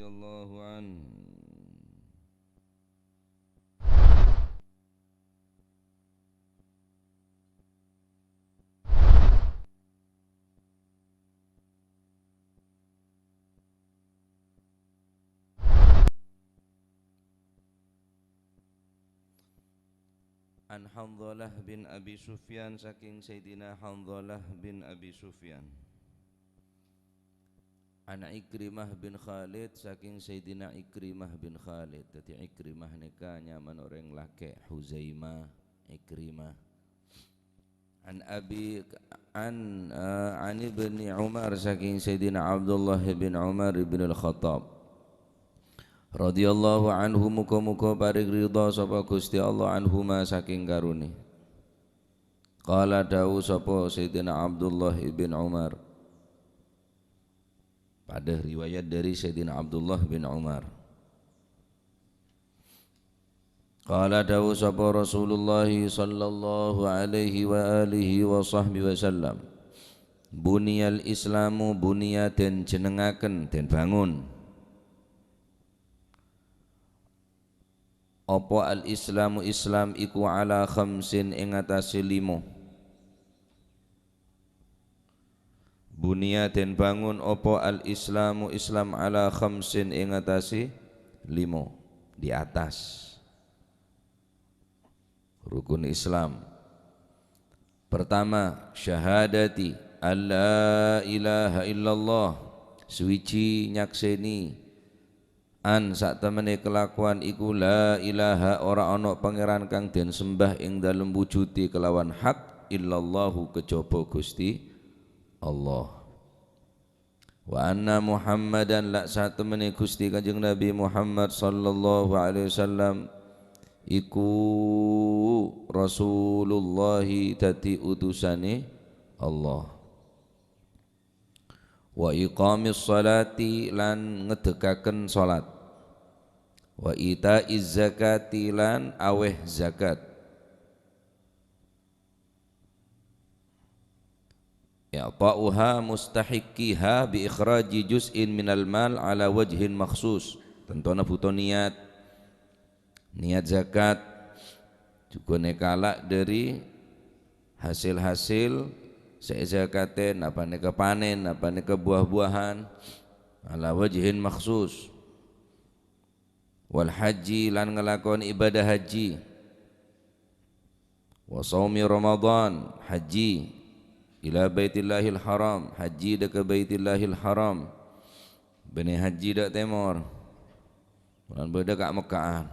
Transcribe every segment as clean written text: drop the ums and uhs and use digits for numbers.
radhiyallahu an. An Handhalah bin Abi Sufyan, saking Sayyidina Handhalah bin Abi Sufyan. An Ikrimah bin Khalid, saking Sayyidina Ikrimah bin Khalid. Dadi Ikrimah nika nyaman orang laki Huzaimah Ikrimah. An ibni Umar, saking Sayyidina Abdullah bin Umar bin Al-Khattab radhiyallahu anhu, muga-muga paring ridha sapa Gusti Allah anhuma saking karune. Qala dawu sapa Sayyidina Abdullah bin Umar, pada riwayat dari Sayyidina Abdullah bin Umar, qala dawu sapa Rasulullah sallallahu alaihi wa alihi wa sahbihi wasallam, buniyal islamu, bunya den jenengaken, den bangun apa al islamu, Islam iku ala khamsin ing atase 5. Bunia den bangun apa al islamu, Islam ala khamsin ing atase 5, di atas rukun Islam. Pertama, syahadati alla ilaha illallah, suci nyakseni an sak temene kelakuan iku la ilaha, ora ana pangeran kang den sembah ing dalem wujudi kelawan hak illallahu, kejaba Gusti Allah. Wa anna Muhammadan, la sak temene Gusti Kanjeng Nabi Muhammad sallallahu alaihi wasallam iku Rasulullah, dadi utusane Allah. Wa iqamis salati, lan ngedekaken salat. Wa itaiz zakati, lan aweh zakat. I'ta'uha mustahiqiha bi ikhraji juz'in minal mal ala wajhin makhsus. Tentunya butuh niat zakat juga nekalak dari hasil-hasil sezakaten, apa nika panen, apa nika buah-buahan ala wajhin makhsus. Wal haji, lan ngelakon ibadah haji. Wa shaumi Ramadan, haji ila baitillahil haram, haji dak baitillahil haram. Bene haji dak temor, lan beda kak Mekah,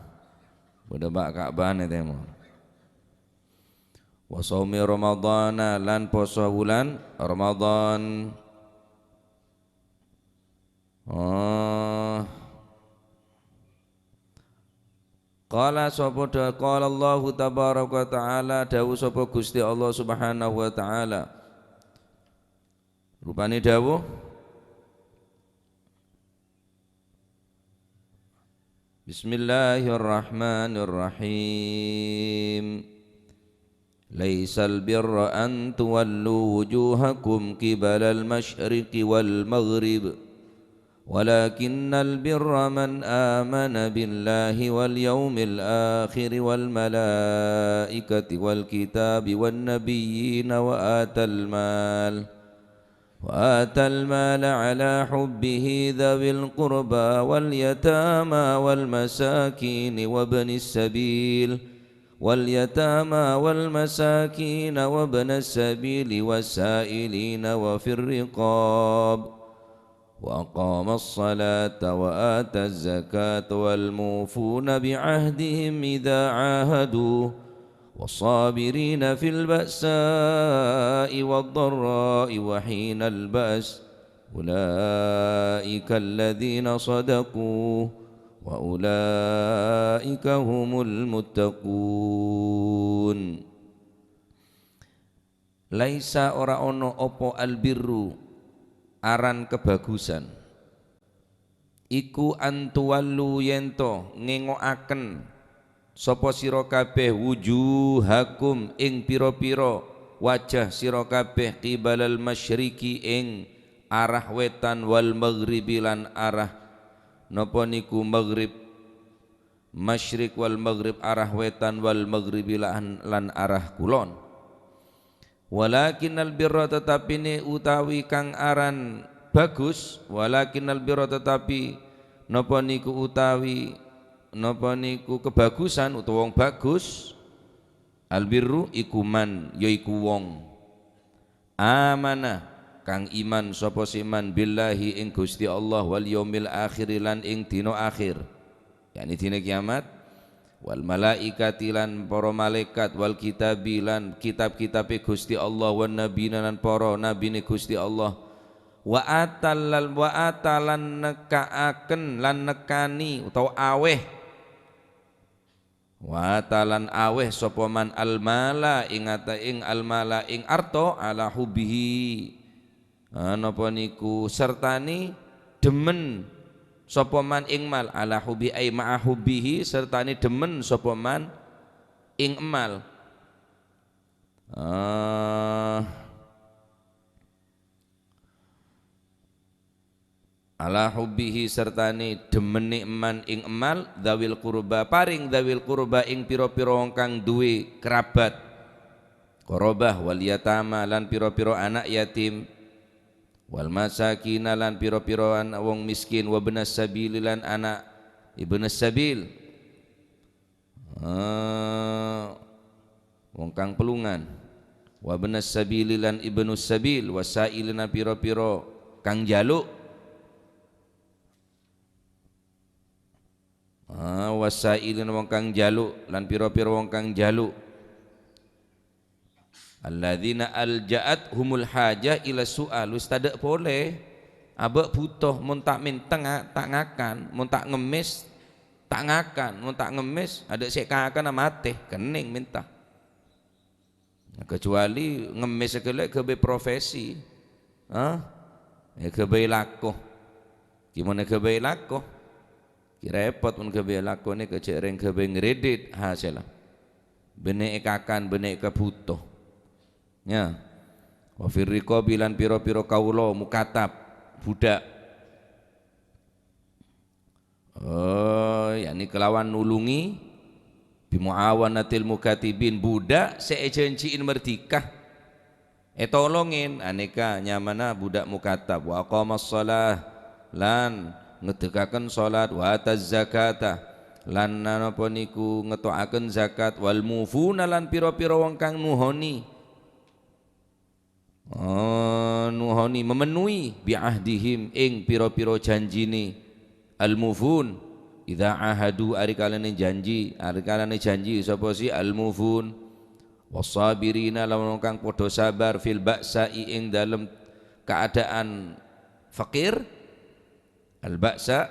beda bak Ka'bah ne temor. Wa shaumi Ramadan, lan poso bulan Ramadan. Qala sapa qala Allah tabaraka wa taala, dawuh sapa Gusti Allah subhanahu wa taala, rupane dawuh Bismillahirrahmanirrahim. Laisal birra an tuwallu wujuhakum qibalal masyriqi wal maghrib, walakinnal birra man amana billahi wal yawmil akhir wal malaikati wal kitabi wan nabiyyin wa atal mal ala hubbihi dhawil qurba wal yatama wal masakin wa ibnis sabil وابن السبيل والسائلين وفي الرقاب وأقام الصلاة وآتى الزكاة والموفون بعهدهم إذا عاهدوا والصابرين في البأساء والضراء وحين البأس أولئك الذين صدقوا wa ulaika humul muttaqun. Laisa ora ono opo albirru, aran kebagusan, iku antuwallu yento ngengokaken sapa sira kabeh wujuhakum ing pira-pira wajah sira kabeh qibalal masyriqi ing arah wetan wal maghribi lan arah napa niku maghrib masyriq wal maghrib arah wetan wal maghribi lan arah kulon. Walakinnal birra tetapi ne utawi kang aran bagus, walakinnal birra tetapi napa niku utawi napa niku kebagusan utawa wong bagus, albirru iku man yaiku wong amana kang iman sapa siman billahi ing Gusti Allah wal yaumil akhir lan ing dina akhir, yakni dina kiamat, wal malaikati lan para malaikat, wal kitabi lan kitab-kitabe Gusti Allah, wan nabiyina lan para nabine Gusti Allah, wa atalan nekaaken lan nekani utawa aweh, wa talan aweh sapa man almala ing almala ing arto ala hubihi napa niku sertani demen sapa man ing mal, ala hubi ai ma'a hubbihi sertani demen sapa man ing emal. Ala hubbihi sertani demeni man ing emal, dzawil qurba paring dzawil qurba ing pira-pira wong kang duwe kerabat, qarabah wal yatama lan pira-pira anak yatim, wal masakin lan pira-pira wong miskin, wa benas sabil lan anak ibnas sabil, wong kang pelungan, wa benas sabil lan ibnus sabil, wasailina pira-pira kang jaluk, wasailin wong kang jaluk lan pira-pira wong kang jaluk, alladzina alja'at humul hajah ila su'al, wis tadak boleh abek butuh mun tak minteng tak ngakan, mun tak ngemis tak ngakan, mun tak ngemis ada sik ngakan mate kening minta. Kecuali ngemis sekele kebe profesi, ya kebe lakoh, gimana kebe lakoh, repot mun kebe lakoh ni kecereng kebe ngredit hasil, benek kakan benek kebutuh. Ya, wa firriqa bilan piro-piro kaulo mukatab budak, yakni kelawan nulungi bimuawanatil mukatibin budak seejenciin merdikah tolongin aneka nyamana budak mukatab, wa aqamas shalah lan ngedekaken salat, wa ataz zakata lan napa niku ngetoaken zakat, wal mufuna lan piro-piro wong kang nuhoni nuhoni memenuhi biahdihim ing piro-piro janjini, al-mufun idza ahadu arikalane janji sapa si al-mufun, wasabirina lawan kang padha sabar fil ba'sa'i ing dalem keadaan fakir, al-ba'sa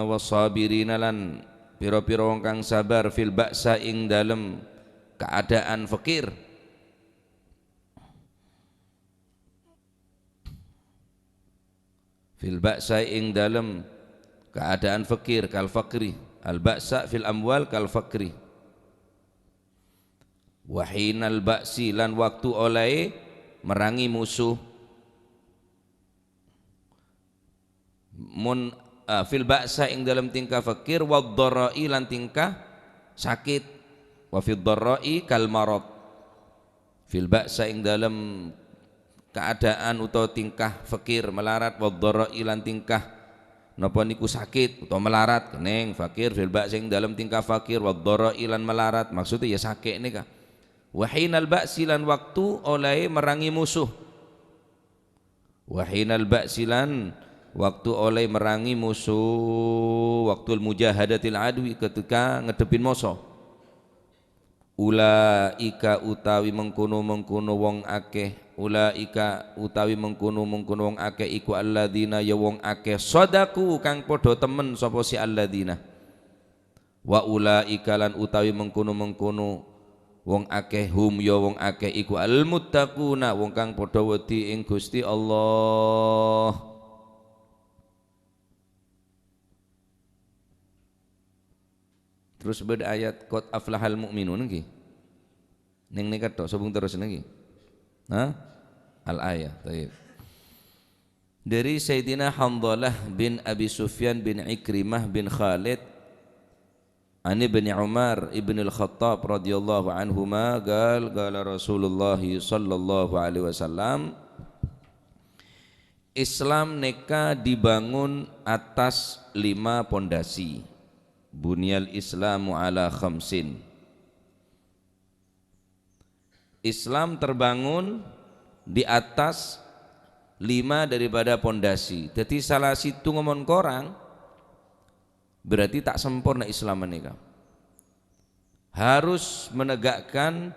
wasabirina lan piro-piro wong kang sabar fil ba'sa ing dalem keadaan fakir, fil ba'sa ing dalam keadaan fakir, kal fakri, al ba'sa fil amwal kal fakri, wa hinal ba'si lan waktu oleh merangi musuh, mun fil ba'sa ing dalam tingkah fakir, wa dharra'i lan tingkah sakit, wa fil dharra'i kal marad, fil ba'sa ing dalam keadaan atau tingkah fakir melarat, wa dharra'i lan tingkah napa niku sakit atau melarat keneng fakir, fil ba'si ing dalam tingkah fakir, wa dharra'i lan melarat maksudnya ya sakit nika, wa hinal ba'si lan waktu oleh merangi musuh, wa hinal ba'si lan waktu oleh merangi musuh, waktu mujahadatil adwi ketika ngedepin musuh, ulaika utawi mengkono wong akeh, ulaika utawi mengkono wong akeh iku alladzina ya wong akeh sadaku kang padha temen sapa si alladzina, wa ulaika lan utawi mengkono wong akeh hum ya wong akeh iku almuttaquna wong kang padha wedi ing Gusti Allah. Terus beda ayat qad aflahal mu'minun nggih. Ning niku tok sobung terus niki. Al ayat. Baik. dari Sayyidina Hanzalah bin Abi Sufyan bin Ikrimah bin Khalid an Ibni Umar ibn al-Khattab radhiyallahu anhuma qala Rasulullah sallallahu alaihi wasallam, Islam neka dibangun atas 5 pondasi. Bunyal Islamu ala khamsin. Islam terbangun di atas 5 daripada pondasi. Jadi salah situ ngomong korang berarti tak sempurna Islam mereka. Harus menegakkan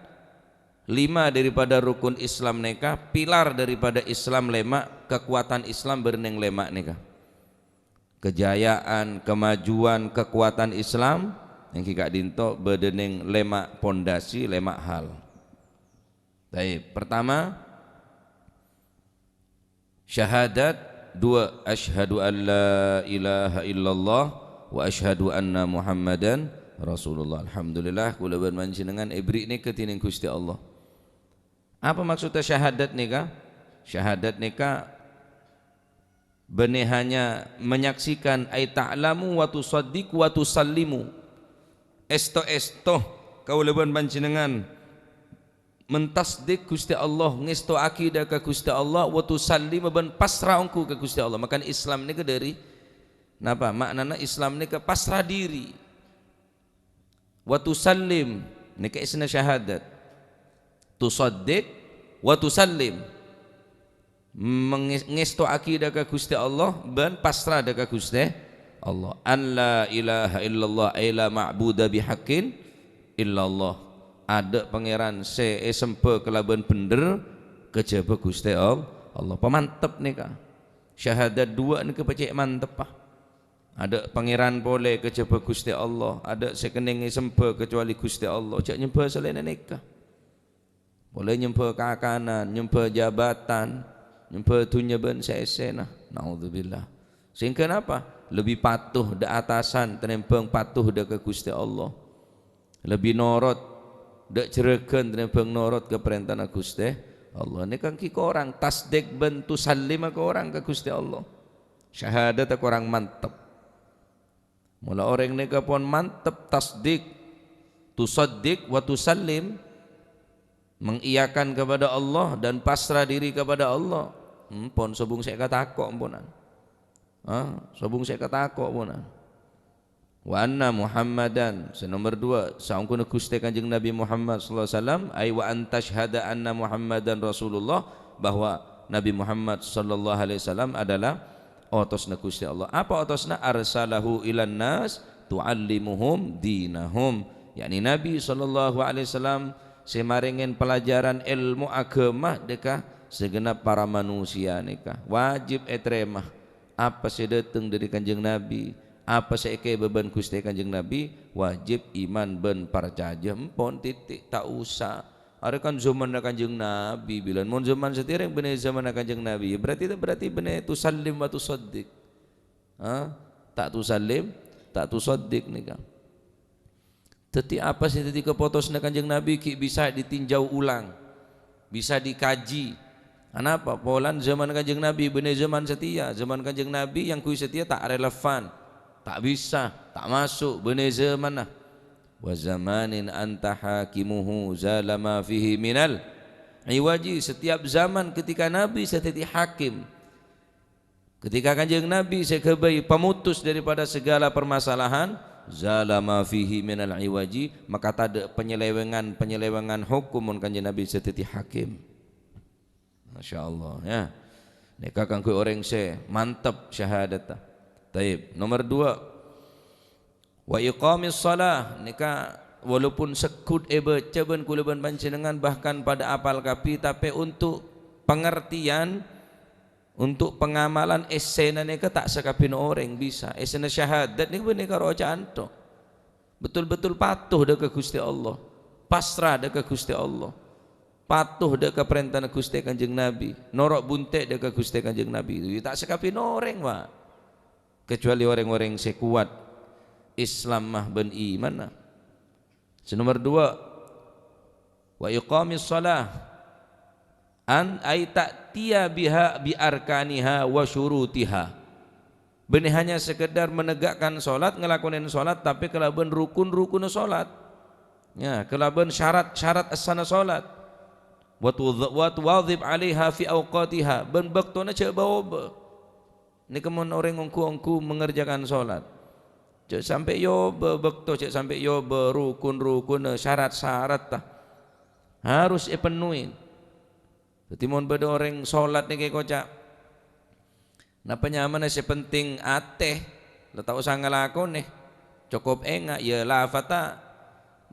5 daripada rukun Islam mereka, pilar daripada Islam lemak, kekuatan Islam berneng lemak mereka. Kejayaan, kemajuan, kekuatan Islam yang kikak dinto berdeneng lemak pondasi, lemak hal. Baik, pertama syahadat, 2 asyhadu an la ilaha illallah wa asyhadu anna Muhammadan Rasulullah. Alhamdulillah kula bermanjenengan ibrik ni ketining Gusti Allah. Apa maksudnya syahadat nika? Syahadat nika benih hanya menyaksikan ay ta'lamu wa tusaddiq wa tusallimu. Esto kaula bermanjenengan mentasdik Gusti Allah, ngesto akidah ke Gusti Allah, wa tusallim ben pasrah engku ke Gusti Allah. Maka Islam ni ke dari napa? Maknana Islam ni ke pasrah diri. Wa tusallim ni ke isna syahadat. Tusaddik wa tusallim. Ngesto akidah ke Gusti Allah ben pasrah ke Gusti Allah. An la ilaha illallah ay la ma'budu bihaqqin illallah. Ada pangeran sempe kelaban bener kejaba Gusti Allah. Pemantep nih kak. Syahadat 2 nih kepecek mantep ah. Ada pangeran boleh kejaba Gusti Allah. Ada sekening sempe kecuali Gusti Allah. Jak nyembah selain nikah. Boleh nyembah kakanan, nyembah jabatan, nyembah dunia ben sesena. Naudzubillah. Sehingga kenapa? Lebih patuh da atasan tenembang patuh da ke Gusti Allah. Lebih norot dak cereken tenembang norot ke perintah Gusti Allah. Ini kan kita orang tasdik bentu salim ke orang ke Gusti Allah. Syahadat ke orang mantap. Mula orang ni pun mantap tasdik, tusaddik wa tusallim, mengiyakan kepada Allah dan pasrah diri kepada Allah. Pon sobung saya kata kok ponan. Sobung saya kata kok ponan. Wa anna Muhammadan senomor 2 saungkuna Gusti Kanjeng Nabi Muhammad sallallahu alaihi wasallam ay wa antashhada anna Muhammadan Rasulullah, bahwa Nabi Muhammad sallallahu alaihi wasallam adalah otosna Gusti Allah. Apa otosna? Arsalahu ilan nas tuallimuhum dinahum, yakni Nabi sallallahu alaihi wasallam semaringen pelajaran ilmu agama deka segenap para manusia nikah wajib etremah apa sedeteng dari Kanjeng Nabi, apa seike beban Gusti Kanjeng Nabi, wajib iman ben percaya. Empon titik tak usah. Ada kan zaman Kanjeng Nabi bilang mon zaman setireng bener zaman Kanjeng Nabi, berarti bener tusallim wa tusaddiq. Tak tusallim, tak tusaddiq nih kan. Teti apa sih teti kepotos Kanjeng Nabi ki bisa ditinjau ulang, bisa dikaji. Kenapa? Polan zaman Kanjeng Nabi bener zaman setia, zaman Kanjeng Nabi yang kui setia tak relevan. Tak bisa, tak masuk bener zaman lah. Wa zamanin anta hakimuhu zalama fihi minal iwaji. Setiap zaman ketika Nabi setiti hakim, ketika Kanjeng Nabi sebagai pemutus daripada segala permasalahan, zalama fihi minal iwaji, maka tak ada penyelewengan hukum mun Kanjeng Nabi setiti hakim. Masya Allah ya. Neka kan kui orang mantap syahadat. Taib. Nomor 2 wa iqamis salah, nika walaupun sekut baca ben kula ban panjenengan bahkan pada apal kapi, tapi untuk pengertian, untuk pengamalan esena nika tak sekapin orang bisa. Esena syahadat nika bener karo canto. Betul-betul patuh dah ke Gusti Allah, pasrah dah ke Gusti Allah, patuh dah ke perintah Gusti Kanjeng Nabi, norok buntek dah ke Gusti Kanjeng Nabi. Tak sekapin orang Pak. Kecuali orang-orang sekuat Islam mah ben iman. Nomor 2 wa iqamis salah an ay ta'tiya biha bi arkaniha wa syurutiha. Benih hanya sekedar menegakkan solat, ngelakonin solat, tapi kelaban rukun-rukun solat, ya, kelaban syarat-syarat asana solat. Wa tuwadhib alaiha fi awqatiha, ben baktona cek bawa. Ini kemun orang ongku mengerjakan solat. Cek sampai yo bekto, cek sampai yo rukun-rukun syarat-syarat tah harus penuhin. Jadi mon beda orang solat nih kayak kocak. Napa nyaman si penting ateh, lo tak usah ngelakon nih, cukup enggak ya lafata,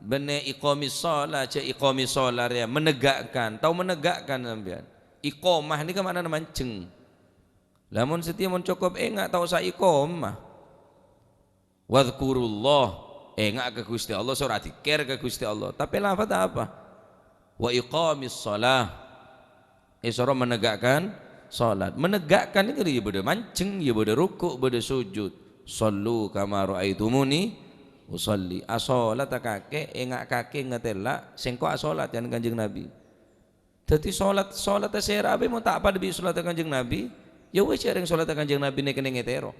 bene iqamis sholat, cek iqamis sholat ya menegakkan, tahu menegakkan sampean. Iqamah ini kemana mancing. Lamun setiap mon cukup enggak tahu usah iqamah. Wadhkurullah, enggak ke Gusti Allah, surat zikir ke Gusti Allah. Tapi lafata apa? Wa iqamis sholat, surah menegakkan salat. Menegakkan itu dia beda mancing, dia beda rukuk, beda sujud. Sallu kama ra'aitumuni usalli. Asolat kakek, engak kakek ngetela, sengko asolat yang Kanjeng Nabi. Jadi salat serabe mau tak apa lebih salat Kanjeng Nabi, ya wis cereng salat Kanjeng Nabi nek kene ngetero.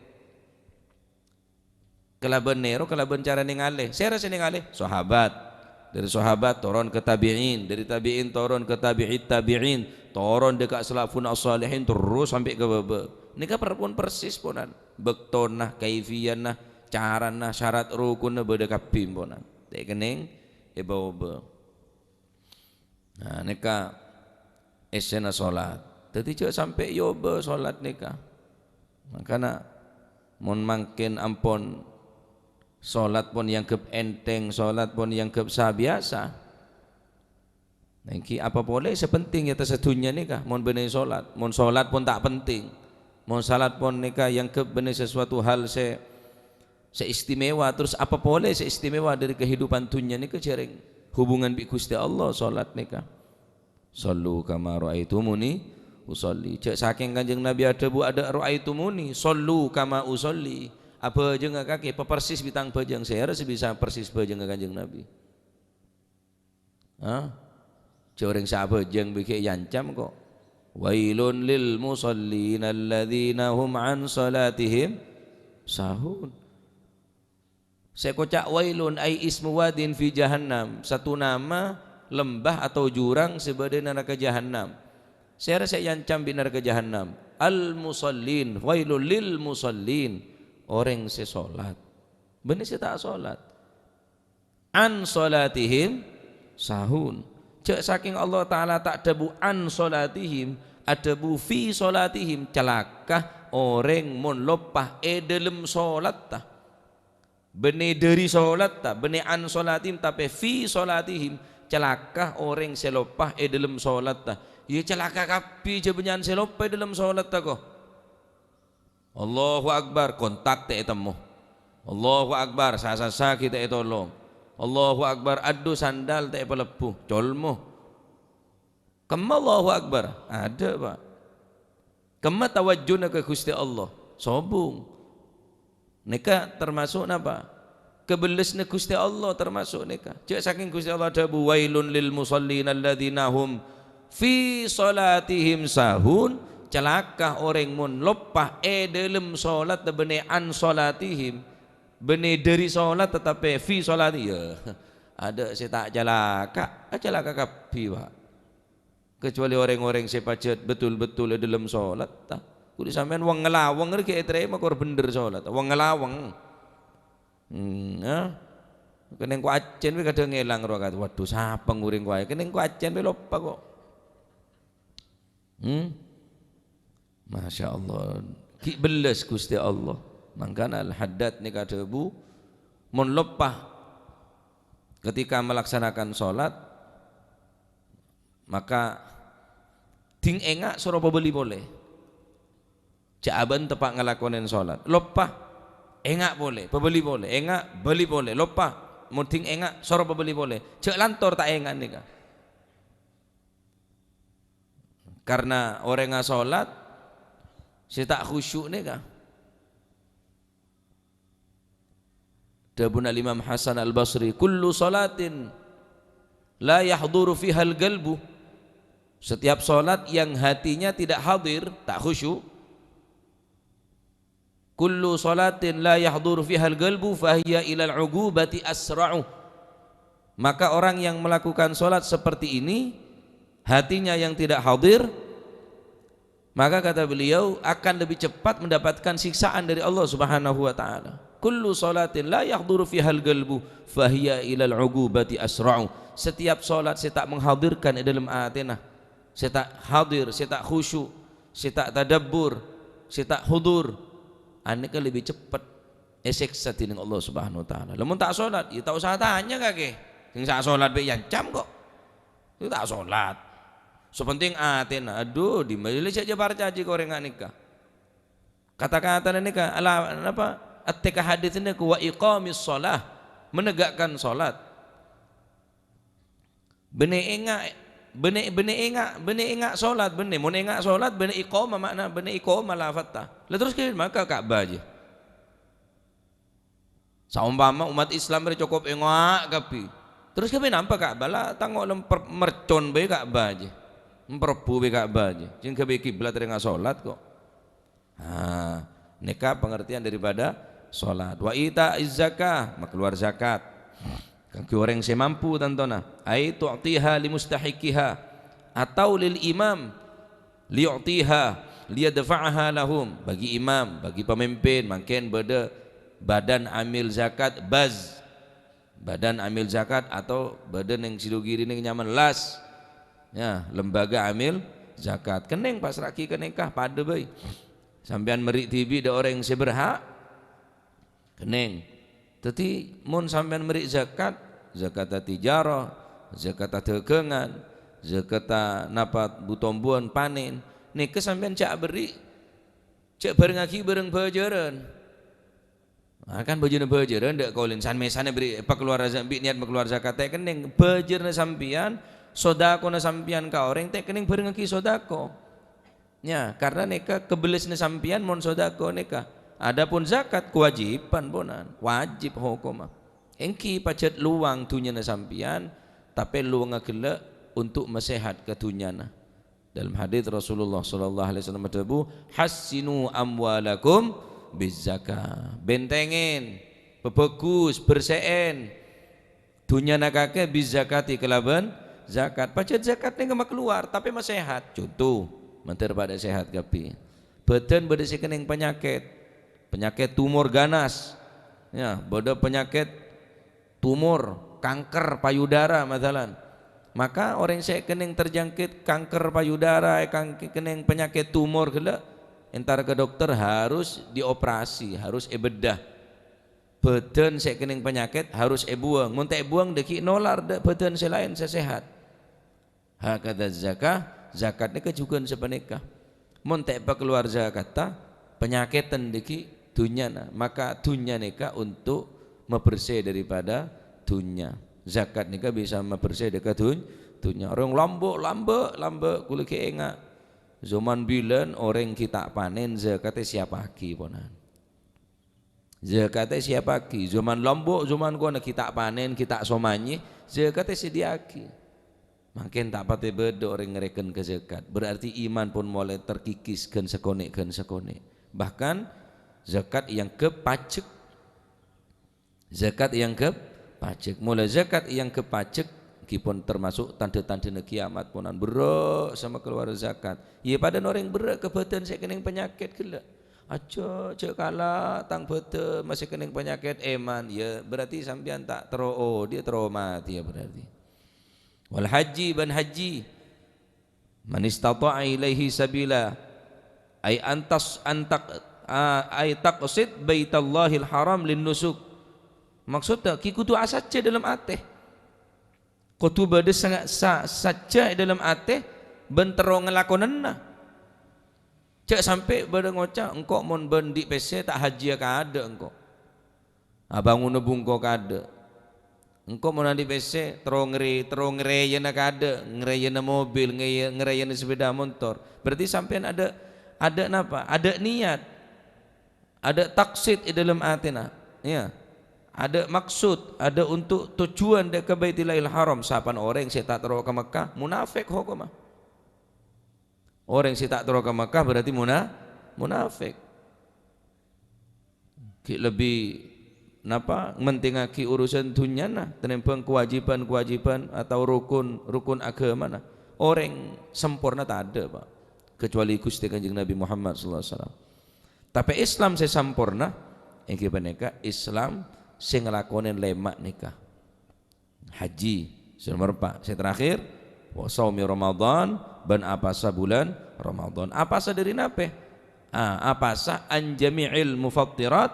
Kelaban nero, kelaban cara ningalih. Saya rasa ningalih sahabat. Dari sahabat turun ke tabi'in, dari tabi'in turun ke tabi'it tabi'in, turun dekat salafun as-salihin terus sampai ke bebe. Nika perpun persis ponan. Bektonah, kaifiyanah, caranah, syarat rukunna beda kapim ponan. Dek kening eba-eba. Nah, nika esena salat. Dadi cek sampai yoba salat nika. Makana mun mangkin ampun solat pun yang keb enteng, solat pun yang keb biasa. Niki apa boleh sepenting ya sedunia nikah, mon bener solat, mon solat pun tak penting, mon salat pun nikah yang keb bener sesuatu hal seistimewa, terus apa boleh seistimewa dari kehidupan dunia nikah jereng hubungan bi Gusti Allah solat nikah. Sallu kama ra'aitumuni usolli. Cek saking Kanjeng Nabi ada ra'aitumuni, sallu kama usolli. Apa jeung kaki persis bitang pejang saya harus bisa persis pejang Kanjeng Nabi. Coreng sahabat jeung bikin yancam kok. Wailun lil musallin alladzina hum an salatihim sahun. Saya kocak wailun ai ismu wadin fi jahannam, satu nama lembah atau jurang sebagai neraka jahannam. Saya rasa yancam di neraka jahannam. Al musallin, wailun lil musallin. Orang sesolat bener saya tak solat an solatihim sahun. Cek saking Allah Ta'ala tak debu an solatihim, adebu fi solatihim. Celakah orang mun lopah dalam solat tah bener dari solat tah bener an solatihim tapi fi solatihim. Celakah orang selopah dalam solat tah. Ya celaka kapi jebenyan selopah dalam solat tah kok. Allahu Akbar kontak te temu. Allahu Akbar sasa kita tolong. Allahu Akbar adu sandal te pelepuh colmo. Kemma Allahu Akbar ada Pak. Kemma tawajjuna ke Gusti Allah sobung. Nika termasuk napa? Kebelesna Gusti Allah termasuk nika. Cek saking Gusti Allah ada wailun lil musallin alladzina hum fi salatihim sahun. Celaka orang mun lopah dalam solat bene an solatihim bene dari solat tetapi fi solati ya ada saya tak celaka kapi Pak. Kecuali orang-orang saya pacet betul-betul dalam solat tak kudu sampean wong ngelawang rek terima kor bener solat wong ngelawang keneng ku acen we kadang ngelang rokat waduh sapa nguring wae keneng ku acen we lopa kok. Masya Allah ki beles Gusti Allah. Mangkana al-haddad ni kata bu mun lepah ketika melaksanakan solat maka ting engak suruh pembeli boleh jaban tepak ngelakonin solat lepah engak boleh pembeli boleh engak beli boleh lepah mun ting engak suruh pembeli boleh cek lantor tak engak nika karena orang nga solat saya tak khusyuk ni kah? Dabun al-Imam Hasan al-Basri, kullu salatin la yahduru fiha al-qalbu Setiap solat yang hatinya tidak hadir, tak khusyuk, kullu salatin la yahduru fiha al-qalbu fahiya ila al-'ugubati asra'u. Maka orang yang melakukan solat seperti ini, hatinya yang tidak hadir, maka kata beliau akan lebih cepat mendapatkan siksaan dari Allah Subhanahu wa taala. Kullu salatin la yahduru fiha al-qalbu fahiya ila al-'ugubati asra'u. Setiap solat saya tak menghadirkan di dalam atina, saya tak hadir, saya tak khusyuk, saya tak tadabbur, saya tak hudur, ane kan lebih cepat siksa dengan Allah Subhanahu wa taala. Lamun tak solat, ya tak usah tanya kake. Sing sak solat be yancam kok. Itu tak solat. Sepenting atina, aduh di majelis aja barcaji kau orang nikah. Kata-kata nikah ala apa? At-tika hadits ini wa iqamis shalah, menegakkan salat. Bene enggak solat, bene mun enggak solat, bene iqamah makna bene iqamah lafadta. Lah terus maka Ka'bah aja. Saumpama umat Islam cukup enggak kapi. Terus kape nampak Ka'bah lah tangok mercon be Ka'bah aja. Memperbu be Ka'bah aja. Jing kape kiblat enggak solat kok. Nikah pengertian daripada solat. Wa ita'iz zakah, keluar zakat. Kaki orang yang mampu tantona, ai tu'tiha limustahiqiha atau lil imam li'tiha liyadfa'aha lahum, bagi imam, bagi pemimpin makin beda badan amil zakat baz, badan amil zakat atau badan yang silugiri ning nyaman las ya, lembaga amil zakat keneng pas raki kenekah pada bae sampean merik tibi da orang yang seberhak keneng. Tetapi mun sampean merik zakat, zakat tijarah, zakat dagangan, zakat napat butombuan panen, nika sampean cak beri, cak bareng aki bareng bajaran. Kan bajaran ndak kaulin san mesane beri apa keluar zakat niat keluar zakat teh kening bajarna sampean, sodakona sampean ka orang teh kening bareng aki sodako. Ya, karena nika kebelisna sampean mun sodako nika. Adapun zakat kewajiban bonan, wajib hukum. Engki pacet luang tunyana sampian, tapi luang agela untuk mesehat ke tunyana. Dalam hadis Rasulullah sallallahu alaihi wasallam berkata, "Hassinu amwalakum bizakah." Bentengin, bebagus, bersein tunyana kake bizakati kelaban zakat. Pacet zakat ni keluar, tapi mesehat. Contoh, mentir pada sehat kapi. Badan berdasarkan kening penyakit tumor ganas ya, bodoh penyakit tumor kanker payudara masalan, maka orang yang kening terjangkit kanker payudara kening penyakit tumor gila entar ke dokter harus dioperasi, harus bedah badan saya kening penyakit harus buang, mun tak buang deki nolar dak badan selain sehat. Hakada zakat ni kejugan sepenikah mun tak keluar zakat penyakit deki dunyana, maka dunya nikah untuk membersih daripada dunya. Zakat nikah bisa membersih dekat dunya. Orang lambek kulit enggak. Zaman bilan orang kita panen zakatnya siapa ki ponan. Zakatnya siapa ki. Zaman lambek zaman gua kita panen kita somanyi zakatnya sediaki. Makin tak pati beda orang ngereken ke zakat. Berarti iman pun mulai terkikiskan sekonek. Bahkan zakat yang kepacek, zakat yang kepacek, mulai zakat yang kepacek kipun termasuk tanda-tanda kiamat punan berak sama keluar zakat. Ya pada orang berak ke badan saya kening penyakit gila. Aco cek kala tang bete masih kening penyakit eman ya berarti sampean tak dia mati ya berarti. Wal haji ban haji man istata'a ilaihi sabila ay ay taqsid baitallahil haram lin nusuk. Maksudnya ki kudu asaja dalam ateh. Kudu bade sangat saja dalam ateh bentero ngelakonenna. Cek sampai bade ngocah engkau mon bendi PC tak haji ka ada engkau. Abangun bungko ka ada. Engkau mon di PC tero ngereyena ka ada, ngereyena mobil, ngereyena sepeda motor. Berarti sampean ada napa? Ada niat. Ada taksid di dalam atina, ya. Ada maksud, ada untuk tujuan ke Baitillahil Haram. Sapan orang saya tak taruh ke Mekah, munafik hukum. Orang yang tak tero ke Mekah berarti munafik. Ki lebih napa mentingaki urusan dunia nah, tenempeng kewajiban atau rukun agama nah. Orang sempurna tak ada Pak, kecuali Gusti Kanjeng Nabi Muhammad sallallahu alaihi wasallam. Tapi Islam saya sempurna, iki peneka Islam sing ngelakonin lemak nikah. Haji nomor 4. Saya terakhir wa shaumi Ramadan ban apasa bulan Ramadan. Apasa dari nape? Apasa an jami'il mufattirat,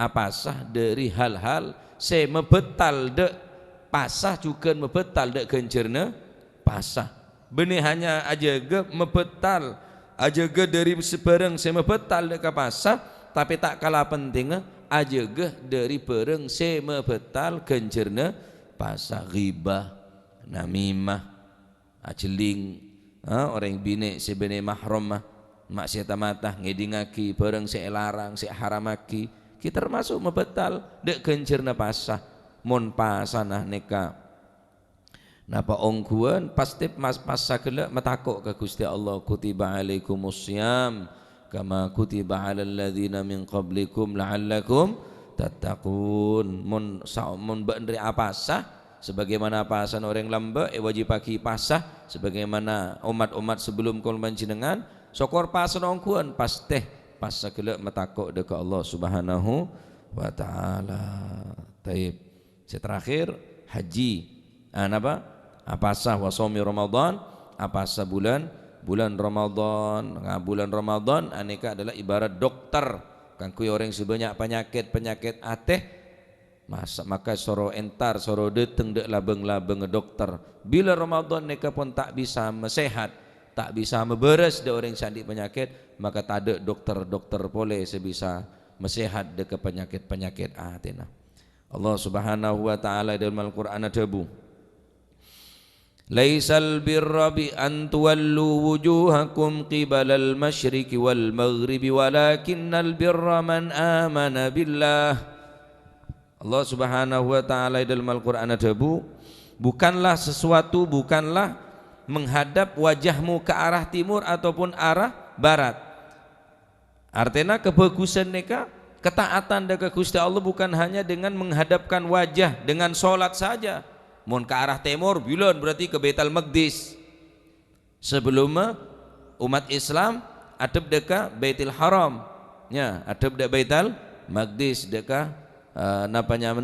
apasa dari hal-hal se mebetal de pasah juga mebetal de gencerna pasah. Benih hanya aja ge mebetal aja ge dari sebarang se mebetal de pasah, tapi tak kalah penting aja ge dari barang se mebetal gencerna pasah. Ghibah, namimah, ajeling, orang bini sebene mahram maksiat mata ngedingaki bareng se larang se haramaki, kita termasuk mebetal dek gencerna pasah. Mun pasanah neka napa ongkuan pasti pasah kelak metakok ke Gusti Allah, kutiba alaikumusiyam kama kutiba alal ladzina min qablikum la'allakum tattaqun. Mun bendri apasah sebagaimana pasan orang lamba wajib pagi pasah sebagaimana umat-umat sebelum kul panjenengan sokor pasan ongkuan pasti pasah kelak metakok dekat Allah Subhanahu wa taala. Taib. Terakhir haji. Napa? Apasah wa shaumi Ramadan, apasah bulan Ramadan. Bulan Ramadan aneka adalah ibarat dokter kangku orang sebanyak penyakit ateh maka soro entar soro deteng dek labeng dokter. Bila Ramadan neka pun tak bisa mesehat, tak bisa meberes de orang sandi penyakit, maka tak ada dokter boleh sebisa mesehat dek penyakit atena. Allah Subhanahu wa taala dalam Al-Qur'an adabu laisal birra bi an tuwallu wujuhakum qibalal masyriqi wal maghribi walakinnal birra man amana billah. Allah Subhanahu wa taala dalam Al-Qur'an adabu bukanlah menghadap wajahmu ke arah timur ataupun arah barat. Artinya kebagusan neka ketaatan ke Gusti Allah bukan hanya dengan menghadapkan wajah dengan sholat saja. Mun ke arah timur bulan berarti ke Baitul Maqdis. Sebelumnya umat Islam adab deka Baitul Haram, ya adab deka Baitul Maqdis deka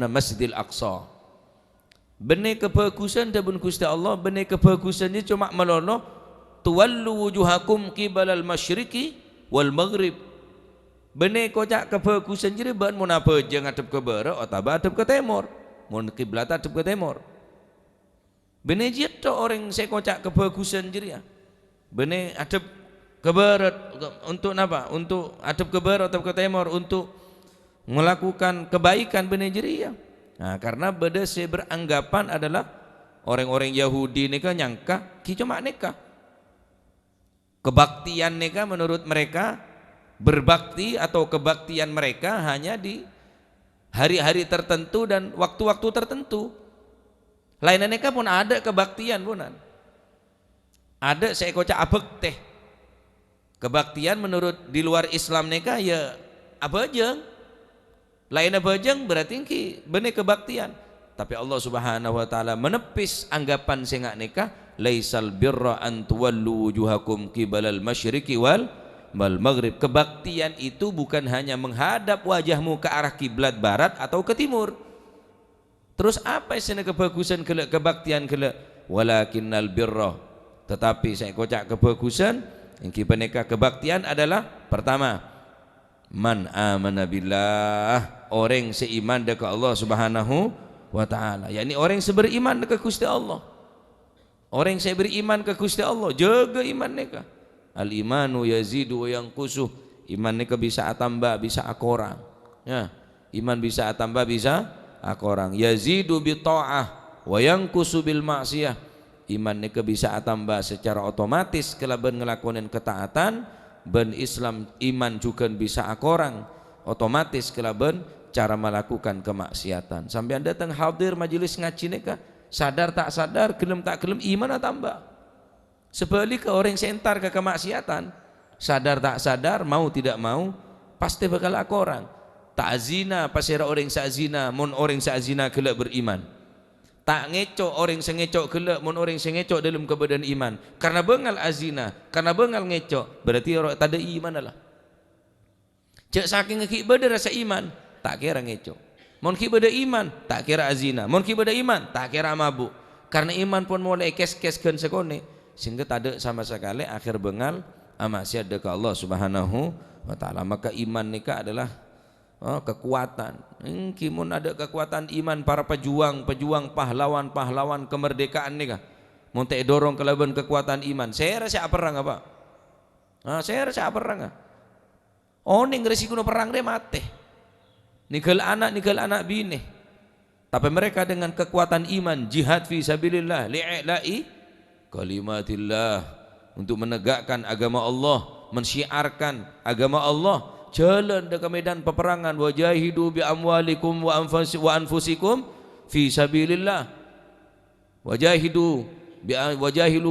Masjidil Aqsa. Benih kebagusan dabun Gusti Allah, benih kebagusannya cuma melono tuwallu wujuhakum qibalal masyriqi wal maghrib. Benih kocak kebagusan jadi ban mun apa jeung adab ke barat atau adab ke timur. Mun kiblat adab ke timur. Benih jito orang saya kocak kebagusan jadi ya. Benih adab ke barat untuk apa? Untuk adab ke barat atau ke timur untuk melakukan kebaikan benih jadi ya. Nah, karena beda saya beranggapan adalah orang-orang Yahudi nikah nyangka ki cuma nikah. Kebaktian nikah menurut mereka berbakti atau kebaktian mereka hanya di hari-hari tertentu dan waktu-waktu tertentu. Lainnya nikah pun ada kebaktian punan. Ada saya kocak abek teh. Kebaktian menurut di luar Islam nikah ya abajeng. Lain abajeng berarti ki benih kebaktian. Tapi Allah Subhanahu wa taala menepis anggapan sengak nikah laisal birra an tuwallu wujuhakum qibalal masyriqi wal maghrib. Kebaktian itu bukan hanya menghadap wajahmu ke arah kiblat barat atau ke timur. Terus apa isinya kebagusan kelak kebaktian kelak? Walakinnal birra. Tetapi saya kocak kebagusan yang kipaneka kebaktian adalah pertama man amana billah, orang seiman dekat Allah Subhanahu wa taala. yakni orang yang beriman dekat Gusti Allah. Orang yang beriman ke Gusti Allah jaga iman mereka. Al imanu yazidu wa yanqusu. Iman mereka bisa tambah bisa akorang. Ya, iman bisa tambah bisa akorang. Yazidu bi ta'ah wa yanqusu bil ma'siyah. Iman mereka bisa tambah secara otomatis kelaban ngelakonin ketaatan. Ben Islam iman juga bisa akorang otomatis kelaban cara melakukan kemaksiatan. Sampai anda datang hadir majelis ngaji neka sadar tak sadar gelem tak gelem iman tambah. Sebaliknya orang sentar ke kemaksiatan, sadar tak sadar, mau tidak mau, pasti bakal aku orang. Tak zina pasira orang sak zina, mun orang sak zina kelak beriman. Tak ngecok orang sing ngecok kelak, mun orang sing ngecok dalam keadaan iman. Karena bengal azina, karena bengal ngecok, berarti orang tak ada iman lah. Cek saking ngikibada rasa iman, tak kira ngecok. Mun kibada iman, tak kira azina. Mun kibada iman, tak kira mabuk. Karena iman pun mulai kes-keskeun sekone, sehingga tak ada sama sekali akhir bengal maksiat dekat Allah Subhanahu wa taala. Maka iman nikah adalah kekuatan. Kimun ada kekuatan iman para pejuang pahlawan kemerdekaan nikah. Mun tak dorong kelaban kekuatan iman. Saya rasa perang apa? Saya rasa perang. Ning resiko perang deh mati. Nikel anak bini. Tapi mereka dengan kekuatan iman jihad fi sabilillah li'ila'i kalimatillah, untuk menegakkan agama Allah, mensyiarkan agama Allah, jalan ke medan peperangan. Wajahidu bi amwalikum wa anfusikum fi sabilillah. Wajahidu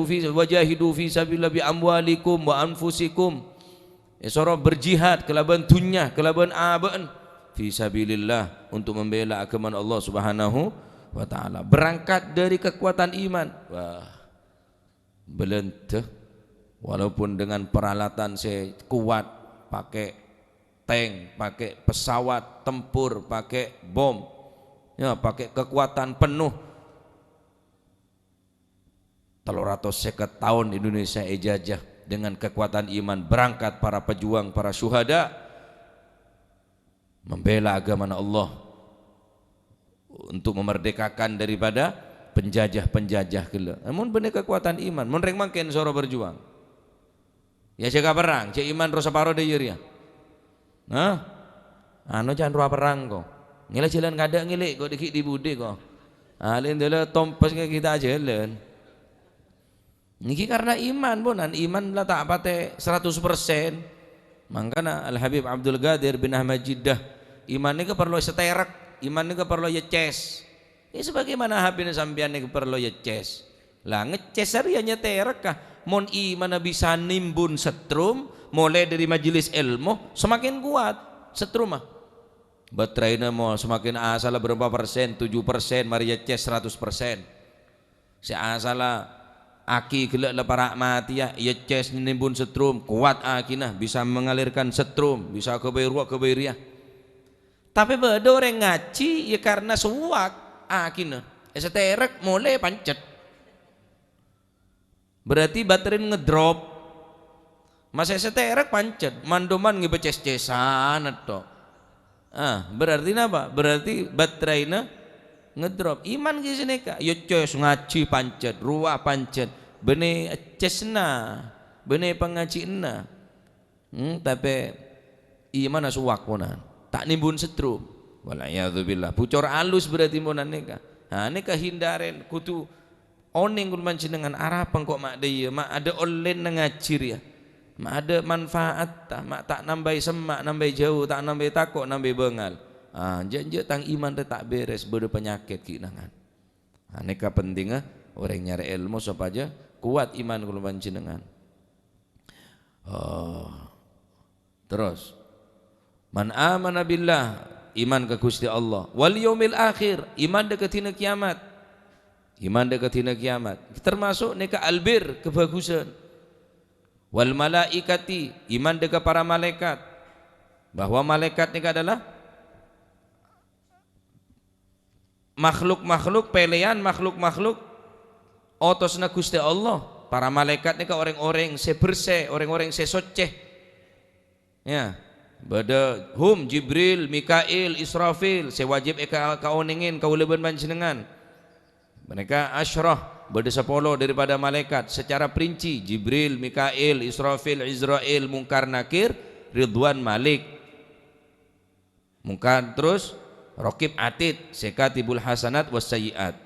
fi sabilillah bi amwalikum wa anfusikum. Soro berjihad kelaban dunya, kelaban aban fi sabilillah, untuk membela agama Allah Subhanahu wa taala. Berangkat dari kekuatan iman. Wah, belenteh. Walaupun dengan peralatan saya kuat, pakai tank, pakai pesawat tempur, pakai bom, ya, pakai kekuatan penuh. 350 tahun Indonesia ejajah dengan kekuatan iman, berangkat para pejuang, para syuhada membela agama Allah untuk memerdekakan daripada penjajah-penjajah kela. Namun benar kekuatan iman, mun reng mangken soro berjuang. Ya jaga perang, cek iman rosa paro de ya. Jangan ruah perang kok. Ngile jalan kada ngile kok dikit di bude kok. Alin dele tompes kita jalan. Niki karena iman bonan, iman lah tak pate 100%. Mangkana Al Habib Abdul Qadir bin Ahmad Jiddah, iman ni ke perlu seterek, iman ni ke perlu yeces. Ini sebagaimana Habib sampean ni ke perlu yeces. Lah ngeces ya nyeterek kah? Mon iman bisa nimbun setrum, mulai dari majelis ilmu semakin kuat setrum mah. Baterainya mau semakin asal berapa persen, 7%, mari yeces 100%. Si asal aki gelak para mati ya yeces nimbun setrum, kuat akinah, bisa mengalirkan setrum, bisa keberuah. Tapi beda orang ngaji ya karena suwak akinah. Seterek mulai pancet. Berarti baterai ngedrop. Masa seterek pancet, mandoman ngebeces-cesan atau. Berarti apa? Berarti baterainya ngedrop. Iman ke sini kak, yo ces ngaji pancet, ruah pancet, bene cesna, bene pengajina. Tapi iman asuwak ponan, tak nimbun setrum. Walayadzubillah. Pucor alus berarti ponan neka. Neka hindaren kutu oning kun dengan arah pengkok mak dia, mak ada olen ngajir ya. Mak ada manfaat tak nambah semak, nambah jauh, tak nambah takok, nambah bengal. Janji tang iman tak beres, berde penyakit kinangan. Neka pentingnya orang nyari ilmu supaya kuat iman kun panjenengan. Terus man amana billah, iman ke Gusti Allah, wal yaumil akhir, iman deketina kiamat. Iman deketina kiamat termasuk neka albir, kebagusan. Wal malaikati, iman dekat para malaikat, bahwa malaikat neka adalah makhluk-makhluk pelean, makhluk-makhluk otosna Gusti Allah. Para malaikat neka orang-orang sebersih, orang-orang sesoceh. Ya, bada hum Jibril, Mikail, Israfil, sewajib eka kaoningin kauleubeun panjenengan. Mereka asyrah, beda 10 daripada malaikat secara perinci. Jibril, Mikail, Israfil, Izrail, Munkar Nakir, Ridwan, Malik. Munkar terus Raqib, Atid, Sekatibul Hasanat Wassayiat.